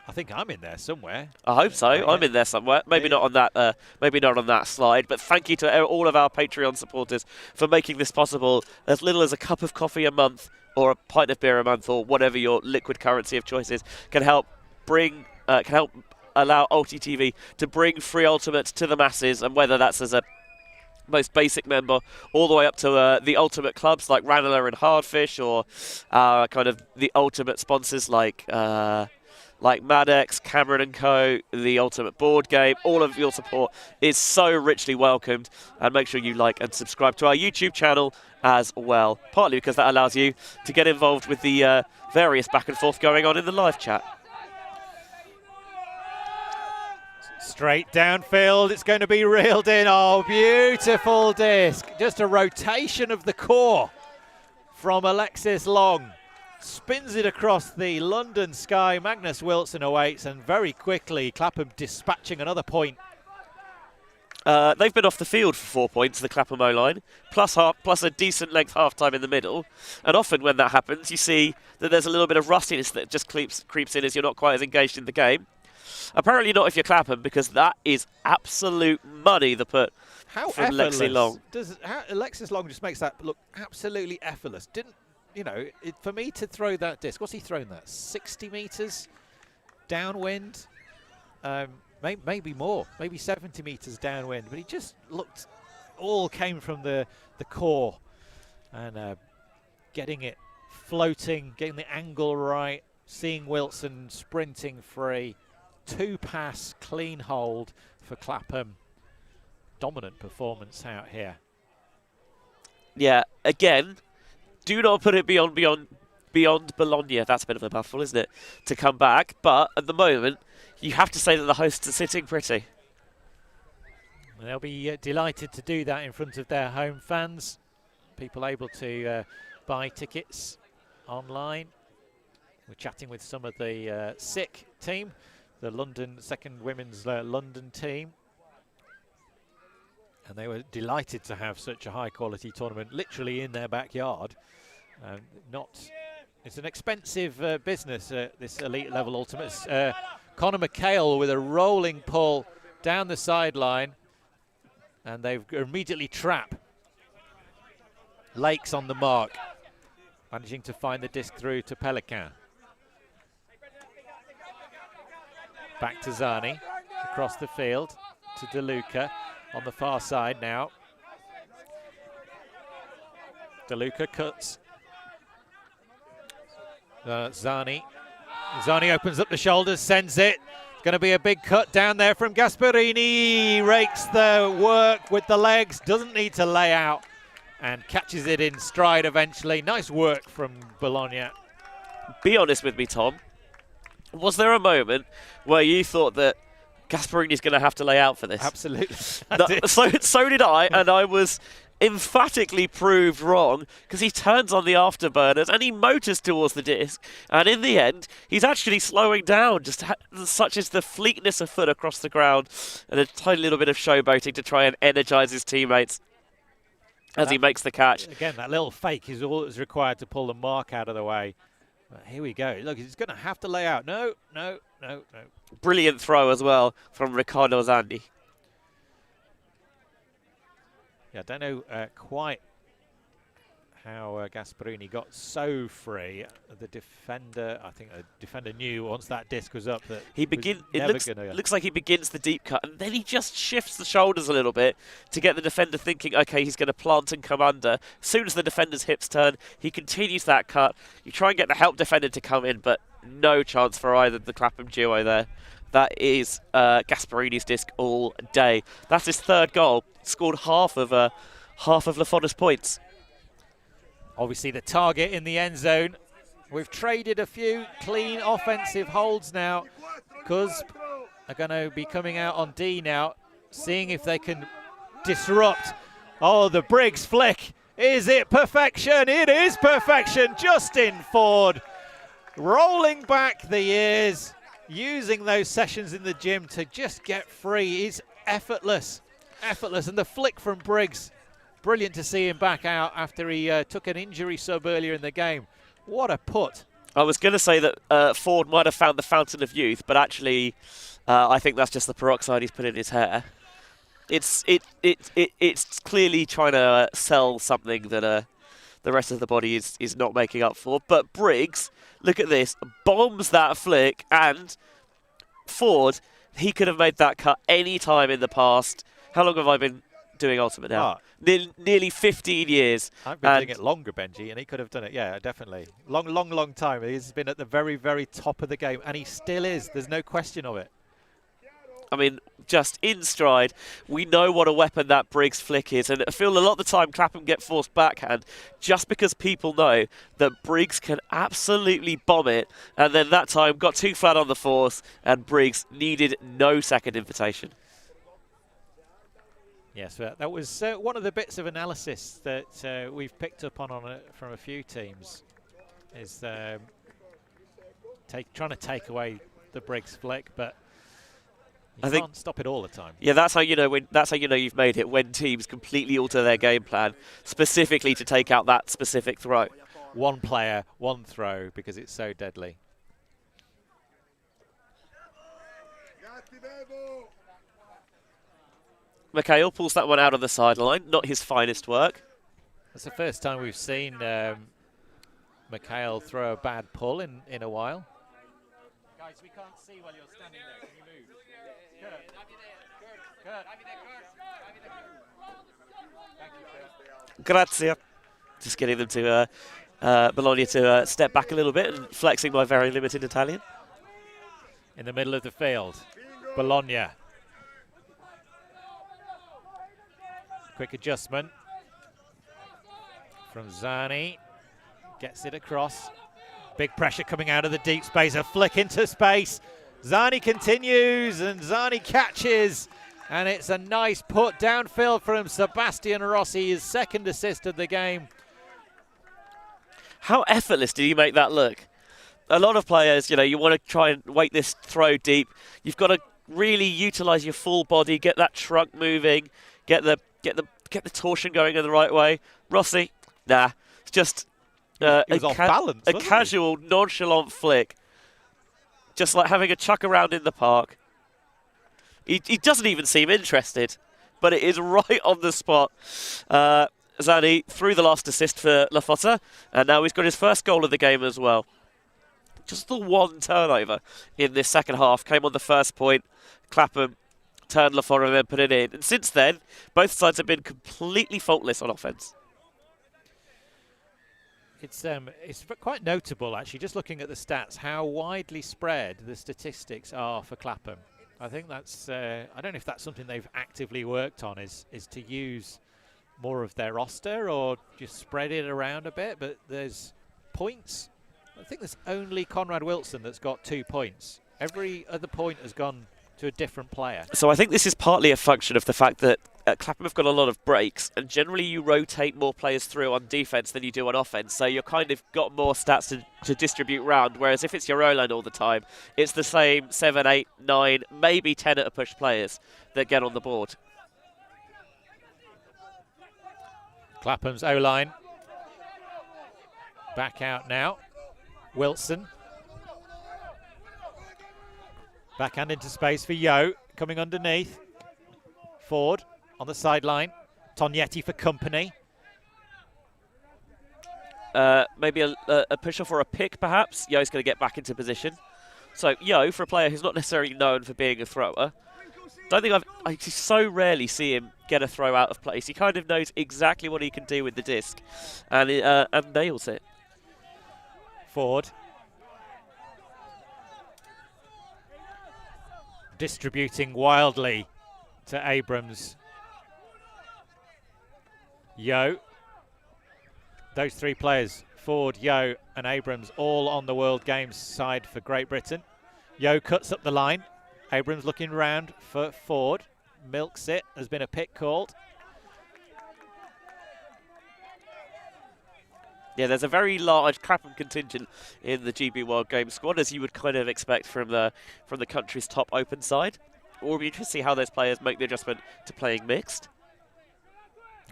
I think I'm in there somewhere. I hope so. I'm in there somewhere. Maybe not on that. Maybe not on that slide. But thank you to all of our Patreon supporters for making this possible. As little as a cup of coffee a month, or a pint of beer a month, or whatever your liquid currency of choice is, can help allow Ulti TV to bring free Ultimate to the masses. And whether that's as a most basic member, all the way up to the ultimate clubs like Ranelagh and Hardfish, or kind of the ultimate sponsors like Maddox, Cameron & Co., the Ultimate Board Game. All of your support is so richly welcomed. And make sure you like and subscribe to our YouTube channel as well. Partly because that allows you to get involved with the various back and forth going on in the live chat. Straight downfield, it's going to be reeled in. Oh, beautiful disc. Just a rotation of the core from Alexis Long. Spins it across the London sky. Magnus Wilson awaits, and very quickly Clapham dispatching another point. They've been off the field for 4 points, the Clapham O-line, plus a decent length half-time in the middle. And often when that happens, you see that there's a little bit of rustiness that just creeps in as you're not quite as engaged in the game. Apparently not if you're Clapham, because that is absolute money, the put from Lexi Long. Alexis Long just makes that look absolutely effortless. For me to throw that disc, what's he thrown that? 60 metres downwind? Maybe more, maybe 70 metres downwind. But he just looked, all came from the core. And getting it floating, getting the angle right, seeing Wilson sprinting free. 2-pass, clean hold for Clapham. Dominant performance out here. Yeah, again, do not put it beyond Bologna. That's a bit of a mouthful, isn't it? To come back. But at the moment, you have to say that the hosts are sitting pretty. They'll be delighted to do that in front of their home fans. People able to buy tickets online. We're chatting with some of the SICK team, the London second women's London team. And they were delighted to have such a high-quality tournament literally in their backyard. It's an expensive business, this elite level ultimates. Conor McHale with a rolling pull down the sideline, and they've immediately trap Lakes on the mark. managing to find the disc through to Pelican. Back to Zani, across the field to DeLuca on the far side now. DeLuca cuts. Zani opens up the shoulders, sends it. It's going to be a big cut down there from Gasparini. Rakes the work with the legs, doesn't need to lay out, and catches it in stride eventually. Nice work from Bologna. Be honest with me, Tom. Was there a moment where you thought that Gasparini's going to have to lay out for this? Absolutely. So did I, and I was emphatically proved wrong, because he turns on the afterburners and he motors towards the disc, and in the end he's actually slowing down, just such as the fleetness of foot across the ground and a tiny little bit of showboating to try and energise his teammates as he makes the catch. Again, that little fake is all that's required to pull the mark out of the way. But here we go. Look, he's going to have to lay out. No. Brilliant throw as well from Riccardo Zandi. Yeah, I don't know quite how Gasparini got so free. The defender, I think the defender knew once that disc was up that it looks like he begins the deep cut, and then he just shifts the shoulders a little bit to get the defender thinking, okay, he's going to plant and come under. As soon as the defender's hips turn, he continues that cut. You try and get the help defender to come in, but no chance for either the Clapham duo there. That is Gasparini's disc all day. That's his third goal. Scored half of Fotta's points. Obviously the target in the end zone. We've traded a few clean offensive holds now. CUSB are going to be coming out on D now, seeing if they can disrupt. Oh, the Briggs flick. Is it perfection? It is perfection. Justin Ford rolling back the years, using those sessions in the gym to just get free. It's effortless. And the flick from Briggs. Brilliant to see him back out after he took an injury sub earlier in the game. What a put. I was going to say that Ford might have found the fountain of youth, but actually I think that's just the peroxide he's put in his hair. It's clearly trying to sell something that the rest of the body is not making up for. But Briggs, look at this, bombs that flick, and Ford, he could have made that cut any time in the past. How long have I been doing Ultimate now? Nearly 15 years. I've been doing it longer, Benji, and he could have done it. Yeah, definitely. Long time. He's been at the very, very top of the game, and he still is. There's no question of it. I mean, just in stride. We know what a weapon that Briggs flick is, and I feel a lot of the time Clapham get forced backhand just because people know that Briggs can absolutely bomb it, and then that time got too flat on the force, and Briggs needed no second invitation. Yes, that was one of the bits of analysis that we've picked up on from a few teams, is trying to take away the Briggs flick, but you can't stop it all the time. Yeah, that's how you know you've made it, when teams completely alter their game plan specifically to take out that specific throw. One player, one throw, because it's so deadly. Mikhail pulls that one out on the sideline. Not his finest work. That's the first time we've seen Mikhail throw a bad pull in a while. Guys, we can't see while you're standing there. Can you move? Grazie. Just getting them to Bologna to step back a little bit and flexing my very limited Italian. In the middle of the field, Bologna. Quick adjustment from Zani. Gets it across. Big pressure coming out of the deep space. A flick into space. Zani continues and Zani catches. And it's a nice put downfield from Sebastian Rossi, his second assist of the game. How effortless did he make that look? A lot of players, you want to try and weight this throw deep. You've got to really utilise your full body, get that trunk moving, get the torsion going in the right way. Rossi, nah, it's just a casual, nonchalant flick. Just like having a chuck around in the park. He doesn't even seem interested, but it is right on the spot. Zani through the last assist for Fotta, and now he's got his first goal of the game as well. Just the one turnover in this second half came on the first point. Clapham turned Fotta and then put it in. And since then, both sides have been completely faultless on offence. It's quite notable, actually, just looking at the stats, how widely spread the statistics are for Clapham. I think that's, I don't know if that's something they've actively worked on, is to use more of their roster or just spread it around a bit, but there's points. I think there's only Conrad Wilson that's got 2 points. Every other point has gone to a different player. So I think this is partly a function of the fact that Clapham have got a lot of breaks, and generally you rotate more players through on defence than you do on offence, so you're kind of got more stats to distribute round, whereas if it's your O-line all the time, it's the same 7, 8, 9, maybe 10 at a push players that get on the board. Clapham's O-line back out now. Wilson. Backhand into space for Yo, coming underneath. Ford on the sideline. Tognetti for company. Maybe a push-off or a pick, perhaps. Yo's going to get back into position. So Yo, for a player who's not necessarily known for being a thrower, I just so rarely see him get a throw out of place. He kind of knows exactly what he can do with the disc, and nails it. Ford. Distributing wildly to Abrams. Yo. Those 3 players, Ford, Yo and Abrams, all on the World Games side for Great Britain. Yo cuts up the line. Abrams looking round for Ford. Milks it. There's been a pick called. Yeah, there's a very large Clapham contingent in the GB World Games squad, as you would kind of expect from the country's top open side. We'll be interested to see how those players make the adjustment to playing mixed.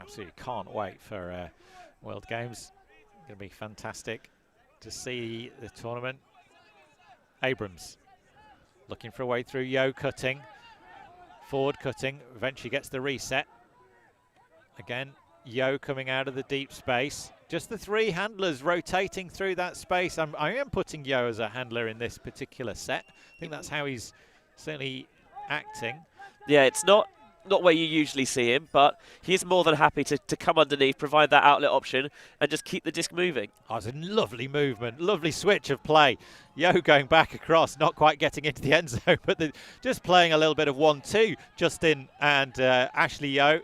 Absolutely can't wait for World Games. Going to be fantastic to see the tournament. Abrams looking for a way through. Yo cutting. Ford cutting. Eventually gets the reset. Again, Yo coming out of the deep space. Just the 3 handlers rotating through that space. I am putting Yo as a handler in this particular set. I think that's how he's certainly acting. Yeah, it's not where you usually see him, but he's more than happy to come underneath, provide that outlet option, and just keep the disc moving. Oh, it's a lovely movement, lovely switch of play. Yo going back across, not quite getting into the end zone, but just playing a little bit of 1-2. Justin and Ashley Yo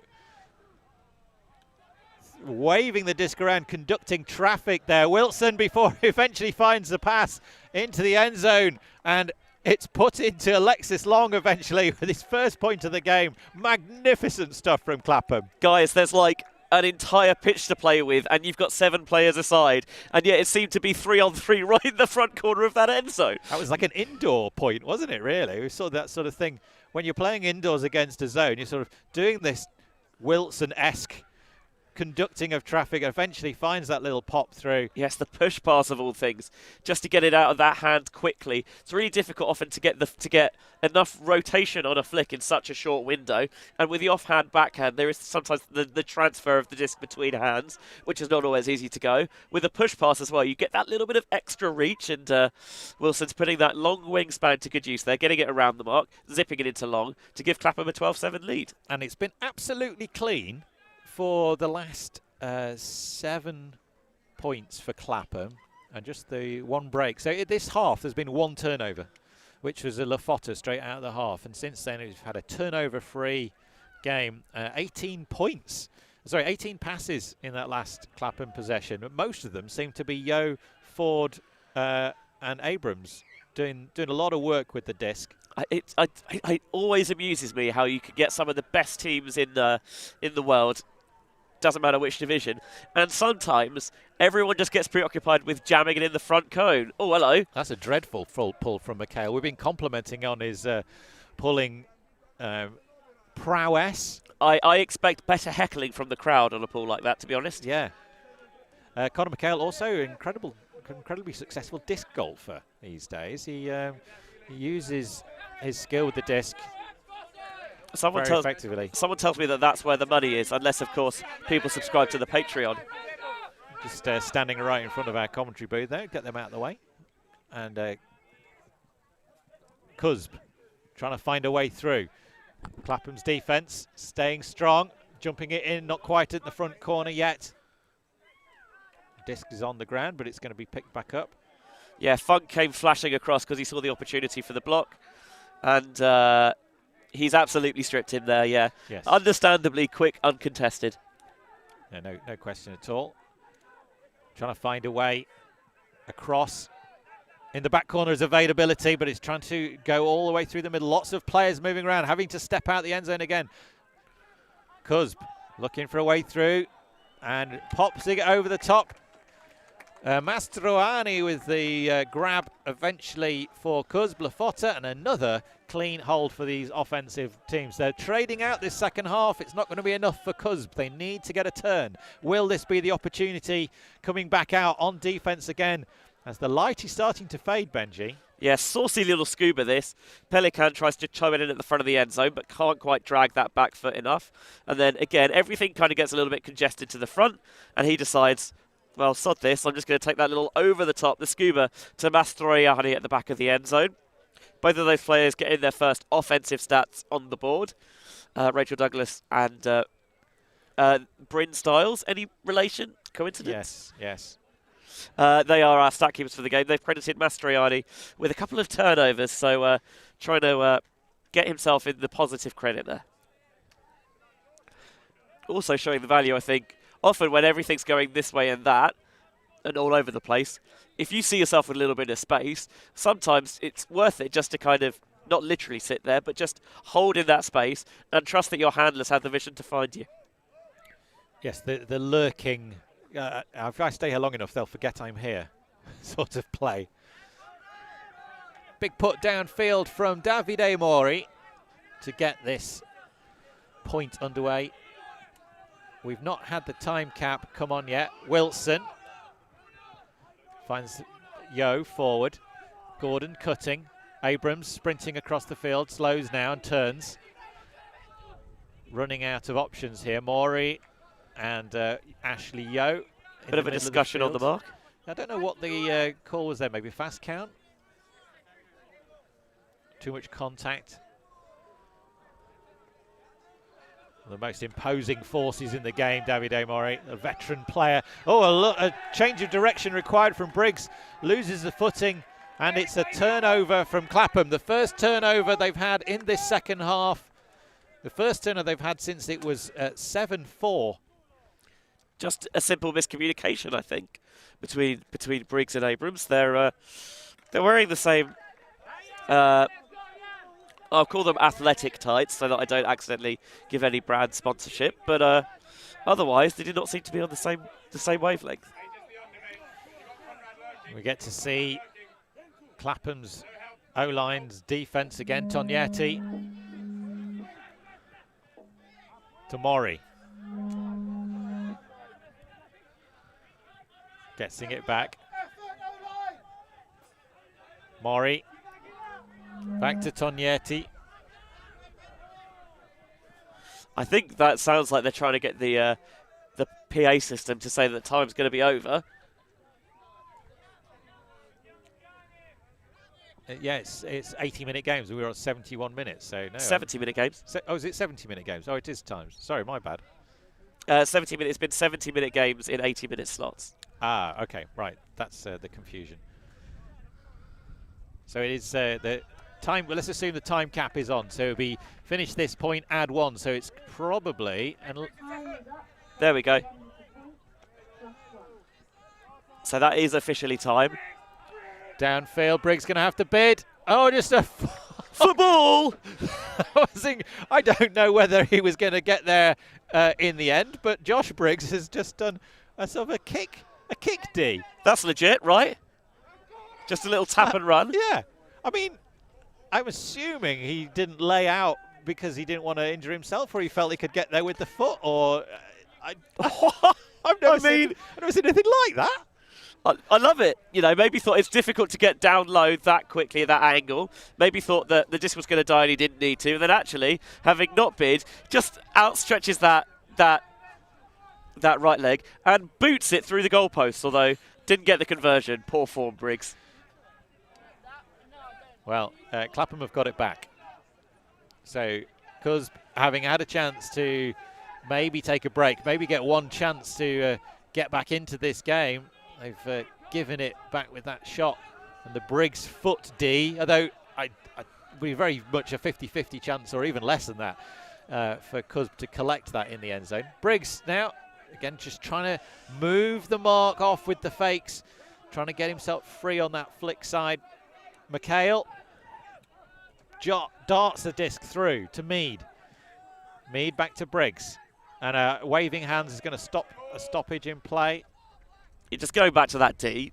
waving the disc around, conducting traffic there. Wilson before he eventually finds the pass into the end zone, and it's put into Alexis Long eventually with his first point of the game. Magnificent stuff from Clapham. Guys, there's like an entire pitch to play with, and you've got 7 players aside, and yet it seemed to be 3-on-3 right in the front corner of that end zone. That was like an indoor point, wasn't it, really? We saw that sort of thing. When you're playing indoors against a zone, you're sort of doing this Wilson-esque conducting of traffic, eventually finds that little pop through. Yes, the push pass of all things, just to get it out of that hand quickly. It's really difficult often to get enough rotation on a flick in such a short window, and with the offhand backhand there is sometimes the transfer of the disc between hands, which is not always easy to go. With a push pass as well, you get that little bit of extra reach, and Wilson's putting that long wingspan to good use there, getting it around the mark, zipping it into Long to give Clapham a 12-7 lead. And it's been absolutely clean for the last 7 points for Clapham, and just the 1 break. So this half there's been 1 turnover, which was a Fotta straight out of the half, and since then we've had a turnover-free game. 18 points, sorry, 18 passes in that last Clapham possession. Most of them seem to be Yo, Ford, and Abrams doing a lot of work with the disc. It always amuses me how you could get some of the best teams in the world, doesn't matter which division, and sometimes everyone just gets preoccupied with jamming it in the front cone. Oh, hello. That's a dreadful full pull from Mikhail. We've been complimenting on his pulling prowess. I expect better heckling from the crowd on a pull like that, to be honest. Yeah. Conor Mikhail also incredibly successful disc golfer these days. He uses his skill with the disc Someone very effectively. Someone tells me that that's where the money is, unless, of course, people subscribe to the Patreon. Just standing right in front of our commentary booth there, get them out of the way. And CUSB trying to find a way through. Clapham's defence staying strong, jumping it in, not quite at the front corner yet. Disc is on the ground, but it's going to be picked back up. Yeah, Funk came flashing across because he saw the opportunity for the block. And he's absolutely stripped him there, yeah. Yes. Understandably quick, uncontested. Yeah, no question at all. Trying to find a way across. In the back corner is availability, but it's trying to go all the way through the middle. Lots of players moving around, having to step out the end zone again. CUSB looking for a way through and pops it over the top. Mastroianni with the grab eventually for CUSB. Fotta, and another clean hold for these offensive teams. They're trading out this second half. It's not going to be enough for CUSB. They need to get a turn. Will this be the opportunity coming back out on defense again as the light is starting to fade, Benji? Yeah, saucy little scuba this. Pelican tries to chime it in at the front of the end zone, but can't quite drag that back foot enough. And then, again, everything kind of gets a little bit congested to the front, and he decides, well, sod this, I'm just going to take that little over the top, the scuba, to Mastroianni at the back of the end zone. Both of those players get in their first offensive stats on the board. Rachel Douglas and Bryn Styles. Any relation? Coincidence? Yes. They are our stat keepers for the game. They've credited Mastroianni with a couple of turnovers, so trying to get himself in the positive credit there. Also showing the value, I think, often when everything's going this way and that, and all over the place, if you see yourself with a little bit of space, sometimes it's worth it just to kind of not literally sit there, but just hold in that space and trust that your handlers have the vision to find you. Yes, the lurking, if I stay here long enough, they'll forget I'm here sort of play. Big put downfield from Davide Morri to get this point underway. We've not had the time cap come on yet. Wilson finds Yo forward. Gordon cutting. Abrams sprinting across the field. Slows now and turns. Running out of options here. Morri and Ashley Yo. Bit of a discussion on the mark. I don't know what the call was there. Maybe fast count? Too much contact. The most imposing forces in the game, Davide Morri, a veteran player. Oh, a change of direction required from Briggs. Loses the footing, and it's a turnover from Clapham. The first turnover they've had in this second half. The first turnover they've had since it was 7-4. Just a simple miscommunication, I think, between Briggs and Abrams. They're wearing the same. I'll call them athletic tights so that I don't accidentally give any brand sponsorship. But otherwise, they do not seem to be on the same wavelength. We get to see Clapham's O-line's defense again. Tognetti to Morri. Getting it back. Morri. Back to Tognetti. I think that sounds like they're trying to get the PA system to say that time's going to be over. Yes, it's 80-minute games. We were on 71 minutes, so no. 70-minute games. Oh, is it 70-minute games? Oh, it is times. Sorry, my bad. 70 minutes. It's been 70-minute games in 80-minute slots. Ah, okay, right. That's the confusion. So it is the time. Well, let's assume the time cap is on. So it'll be finish this point, add one. So it's probably. There we go. So that is officially time. Downfield, Briggs going to have to bid. Oh, just a football. I don't know whether he was going to get there in the end, but Josh Briggs has just done a sort of a kick D. That's legit, right? Just a little tap and run. Yeah. I mean, I'm assuming he didn't lay out because he didn't want to injure himself, or he felt he could get there with the foot, or I've never seen anything like that. I love it. You know, maybe thought it's difficult to get down low that quickly at that angle. Maybe thought that the disc was going to die and he didn't need to. And then actually, having not bid, just outstretches that right leg and boots it through the goalpost, although didn't get the conversion. Poor form, Briggs. Well, Clapham have got it back. So, CUSB, having had a chance to maybe take a break, maybe get one chance to get back into this game, they've given it back with that shot. And the Briggs foot D, although I be very much a 50-50 chance or even less than that for CUSB to collect that in the end zone. Briggs now, again, just trying to move the mark off with the fakes, trying to get himself free on that flick side. McHale darts the disc through to Mead. Mead back to Briggs. And waving hands is going to stop a stoppage in play. Just going back to that D,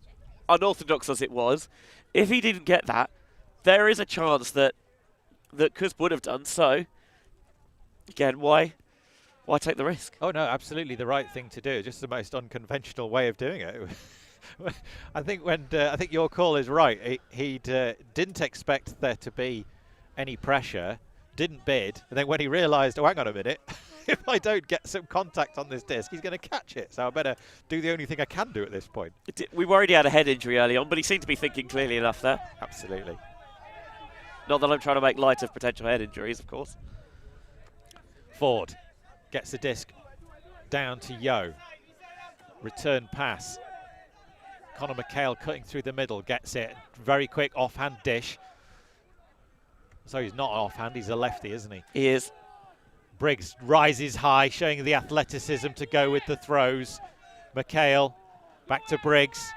unorthodox as it was, if he didn't get that, there is a chance that CUSB would have done so. Again, why take the risk? Oh no, absolutely the right thing to do. Just the most unconventional way of doing it. I think your call is right. He didn't expect there to be any pressure, didn't bid, and then when he realised, oh, hang on a minute, if I don't get some contact on this disc, he's going to catch it. So I better do the only thing I can do at this point. We worried he had a head injury early on, but he seemed to be thinking clearly enough there. Absolutely. Not that I'm trying to make light of potential head injuries, of course. Ford gets the disc down to Yo. Return pass. Conor McHale cutting through the middle, gets it. Very quick offhand dish. So he's not offhand, he's a lefty, isn't he? He is. Briggs rises high, showing the athleticism to go with the throws. McHale back to Briggs.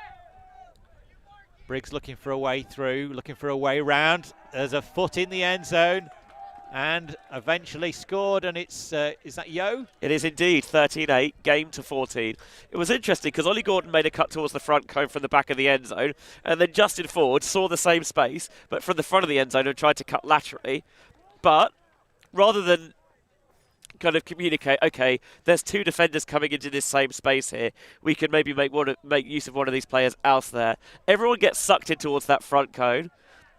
Briggs looking for a way through, looking for a way round. There's a foot in the end zone. And eventually scored, and it's, is that Yo? It is indeed, 13-8, game to 14. It was interesting because Ollie Gordon made a cut towards the front cone from the back of the end zone, and then Justin Ford saw the same space, but from the front of the end zone and tried to cut laterally. But rather than kind of communicate, okay, there's two defenders coming into this same space here, we can maybe make use of one of these players elsewhere. Everyone gets sucked in towards that front cone.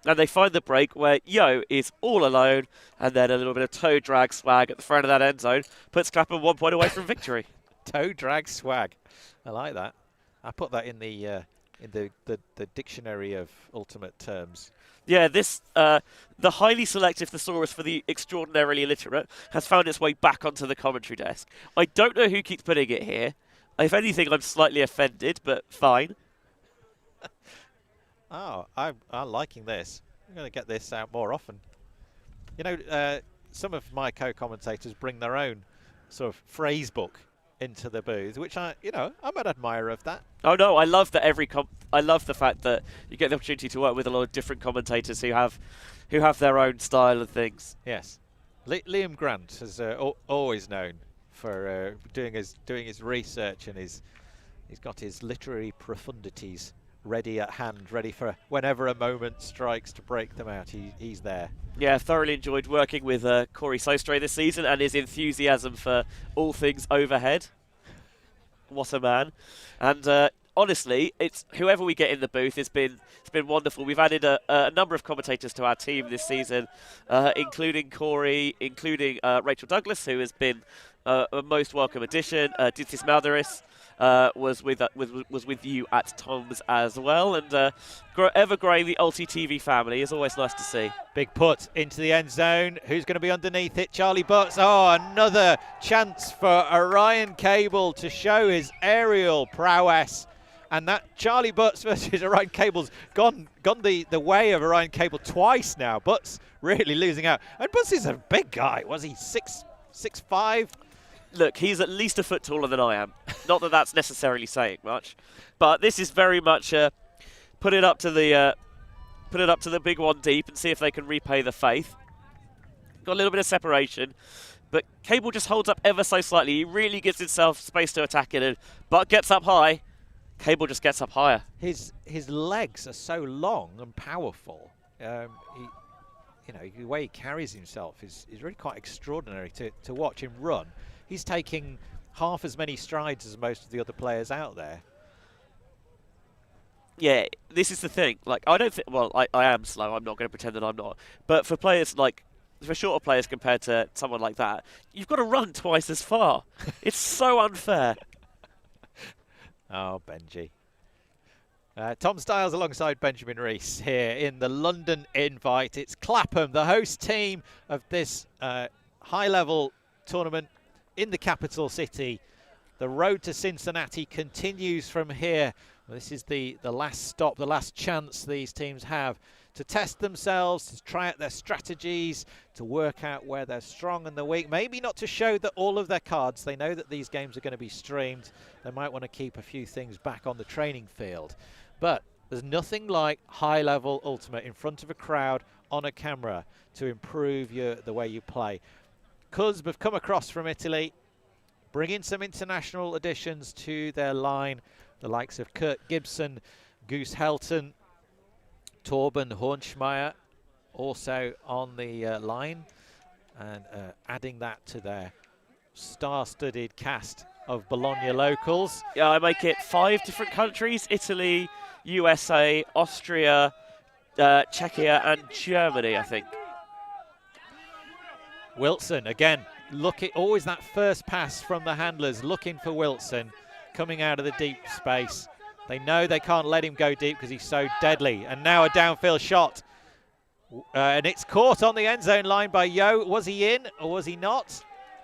And they find the break where Yo is all alone, and then a little bit of toe drag swag at the front of that end zone puts Clapham 1 point away from victory. Toe drag swag, I like that. I put that in the dictionary of ultimate terms. Yeah, this the highly selective thesaurus for the extraordinarily illiterate has found its way back onto the commentary desk. I don't know who keeps putting it here. If anything, I'm slightly offended, but fine. Oh, I'm liking this. I'm going to get this out more often. You know, some of my co-commentators bring their own sort of phrase book into the booth, which I'm an admirer of that. Oh no, I love that I love the fact that you get the opportunity to work with a lot of different commentators who have their own style of things. Yes, Liam Grant is always known for doing his research, and he's got his literary profundities ready at hand, ready for whenever a moment strikes to break them out. He's there. Yeah, thoroughly enjoyed working with Corey Sostray this season, and his enthusiasm for all things overhead. What a man. And honestly, it's whoever we get in the booth, it's been wonderful. We've added a number of commentators to our team this season, including Corey, including Rachel Douglas, who has been a most welcome addition. Ditis Malderis was with you at Tom's as well, and ever growing the Ulti TV family is always nice to see. Big put into the end zone. Who's going to be underneath it? Charlie Butts. Oh, another chance for Orion Cable to show his aerial prowess. And that Charlie Butts versus Orion Cable's gone the way of Orion Cable twice now. Butts really losing out. And Butts is a big guy. Was he 6'5"? Look, he's at least a foot taller than I am. Not that that's necessarily saying much, but this is very much put it up to the big one deep and see if they can repay the faith. Got a little bit of separation, but Cable just holds up ever so slightly. He really gives himself space to attack it, but gets up high. Cable just gets up higher. His legs are so long and powerful. The way he carries himself is really quite extraordinary to watch him run. He's taking half as many strides as most of the other players out there. Yeah, this is the thing. Like, I don't think. Well, I am slow. I'm not going to pretend that I'm not. But for players like, for shorter players compared to someone like that, you've got to run twice as far. It's so unfair. Oh, Benji. Tom Styles alongside Benjamin Rees here in the London Invite. It's Clapham, the host team of this high-level tournament in the capital city. The road to Cincinnati continues from here. Well, this is the last stop, the last chance these teams have to test themselves, to try out their strategies, to work out where they're strong and the weak. Maybe not to show that all of their cards. They know that these games are going to be streamed. They might want to keep a few things back on the training field. But there's nothing like high-level Ultimate in front of a crowd on a camera to improve the way you play. CUSB have come across from Italy, bringing some international additions to their line. The likes of Kurt Gibson, Goose Helton, Torben Hornschmeier also on the line, and adding that to their star-studded cast of Bologna locals. Yeah, I make it 5 different countries: Italy, USA, Austria, Czechia and Germany, I think. Wilson, again, always that first pass from the handlers, looking for Wilson, coming out of the deep space. They know they can't let him go deep because he's so deadly. And now a downfield shot. And it's caught on the end zone line by Yo. Was he in or was he not?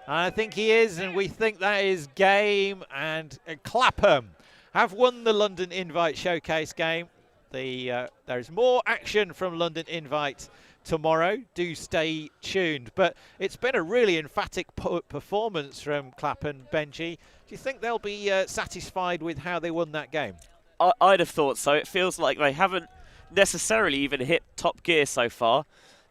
I think he is, and we think that is game. And Clapham have won the London Invite Showcase game. There is more action from London Invite tomorrow. Do stay tuned. But it's been a really emphatic performance from Clapham. Benji, do you think they'll be satisfied with how they won that game? I'd have thought so. It feels like they haven't necessarily even hit top gear so far.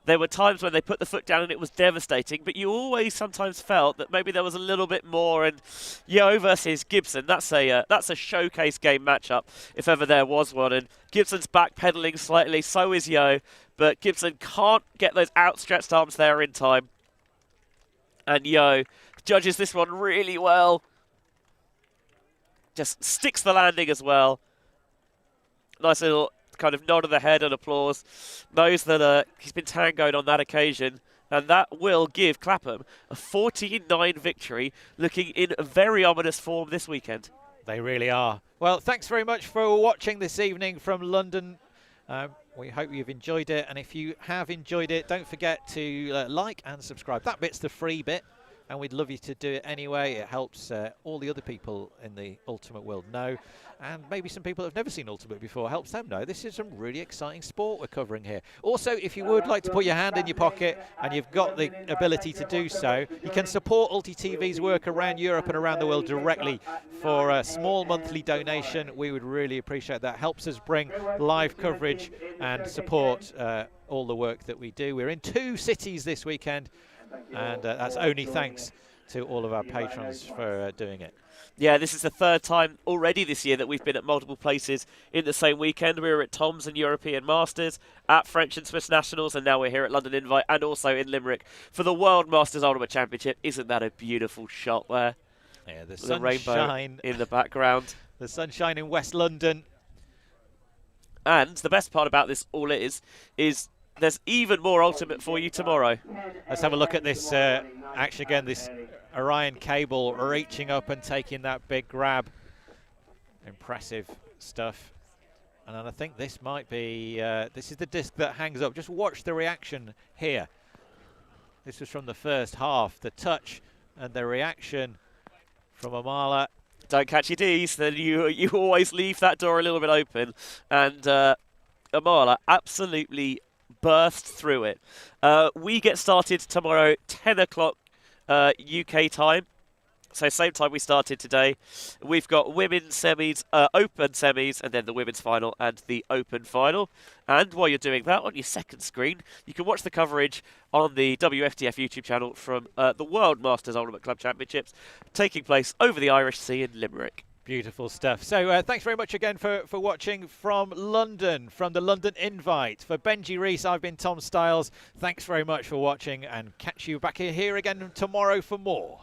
There were times when they put the foot down and it was devastating, but you always sometimes felt that maybe there was a little bit more. And Yo versus Gibson, that's a showcase game matchup if ever there was one. And Gibson's backpedaling slightly, so is Yo, but Gibson can't get those outstretched arms there in time. And Yo judges this one really well. Just sticks the landing as well. Nice little kind of nod of the head and applause. Knows that he's been tangoed on that occasion. And that will give Clapham a 14-9 victory, looking in very ominous form this weekend. They really are. Well, thanks very much for watching this evening from London. We hope you've enjoyed it. And if you have enjoyed it, don't forget to like and subscribe. That bit's the free bit. And we'd love you to do it anyway. It helps all the other people in the Ultimate world know. And maybe some people that have never seen Ultimate before, helps them know this is some really exciting sport we're covering here. Also, if you would like to put your hand in your pocket and you've got the ability to do so, you can support Ulti TV's work around Europe and around the world directly for a small monthly donation. We would really appreciate that. Helps us bring live coverage and support all the work that we do. We're in 2 cities this weekend. And that's only thanks to all of our patrons for doing it. Yeah, this is the 3rd time already this year that we've been at multiple places in the same weekend. We were at Tom's and European Masters, at French and Swiss Nationals, and now we're here at London Invite and also in Limerick for the World Masters Ultimate Championship. Isn't that a beautiful shot there? Yeah, the rainbow in the background. The sunshine in West London. And the best part about this all is there's even more Ultimate for you tomorrow. Let's have a look at this action again. This Orion cable reaching up and taking that big grab. Impressive stuff. And I think this might be, this is the disc that hangs up. Just watch the reaction here. This was from the first half. The touch and the reaction from Amala. Don't catch your D's, then you always leave that door a little bit open. And Amala absolutely burst through it. We get started tomorrow 10 o'clock UK time, so same time we started today. We've got women's semis, open semis, and then the women's final and the open final. And while you're doing that, on your second screen you can watch the coverage on the WFTF YouTube channel from the World Masters Ultimate Club Championships taking place over the Irish Sea in Limerick. Beautiful stuff. So thanks very much again for watching from London, from the London Invite. For Benji Rees, I've been Tom Styles. Thanks very much for watching, and catch you back here again tomorrow for more.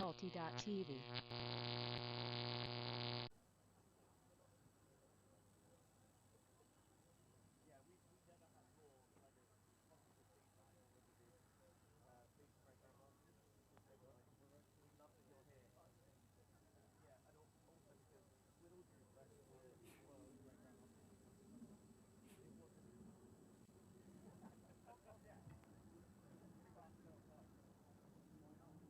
Alti.tv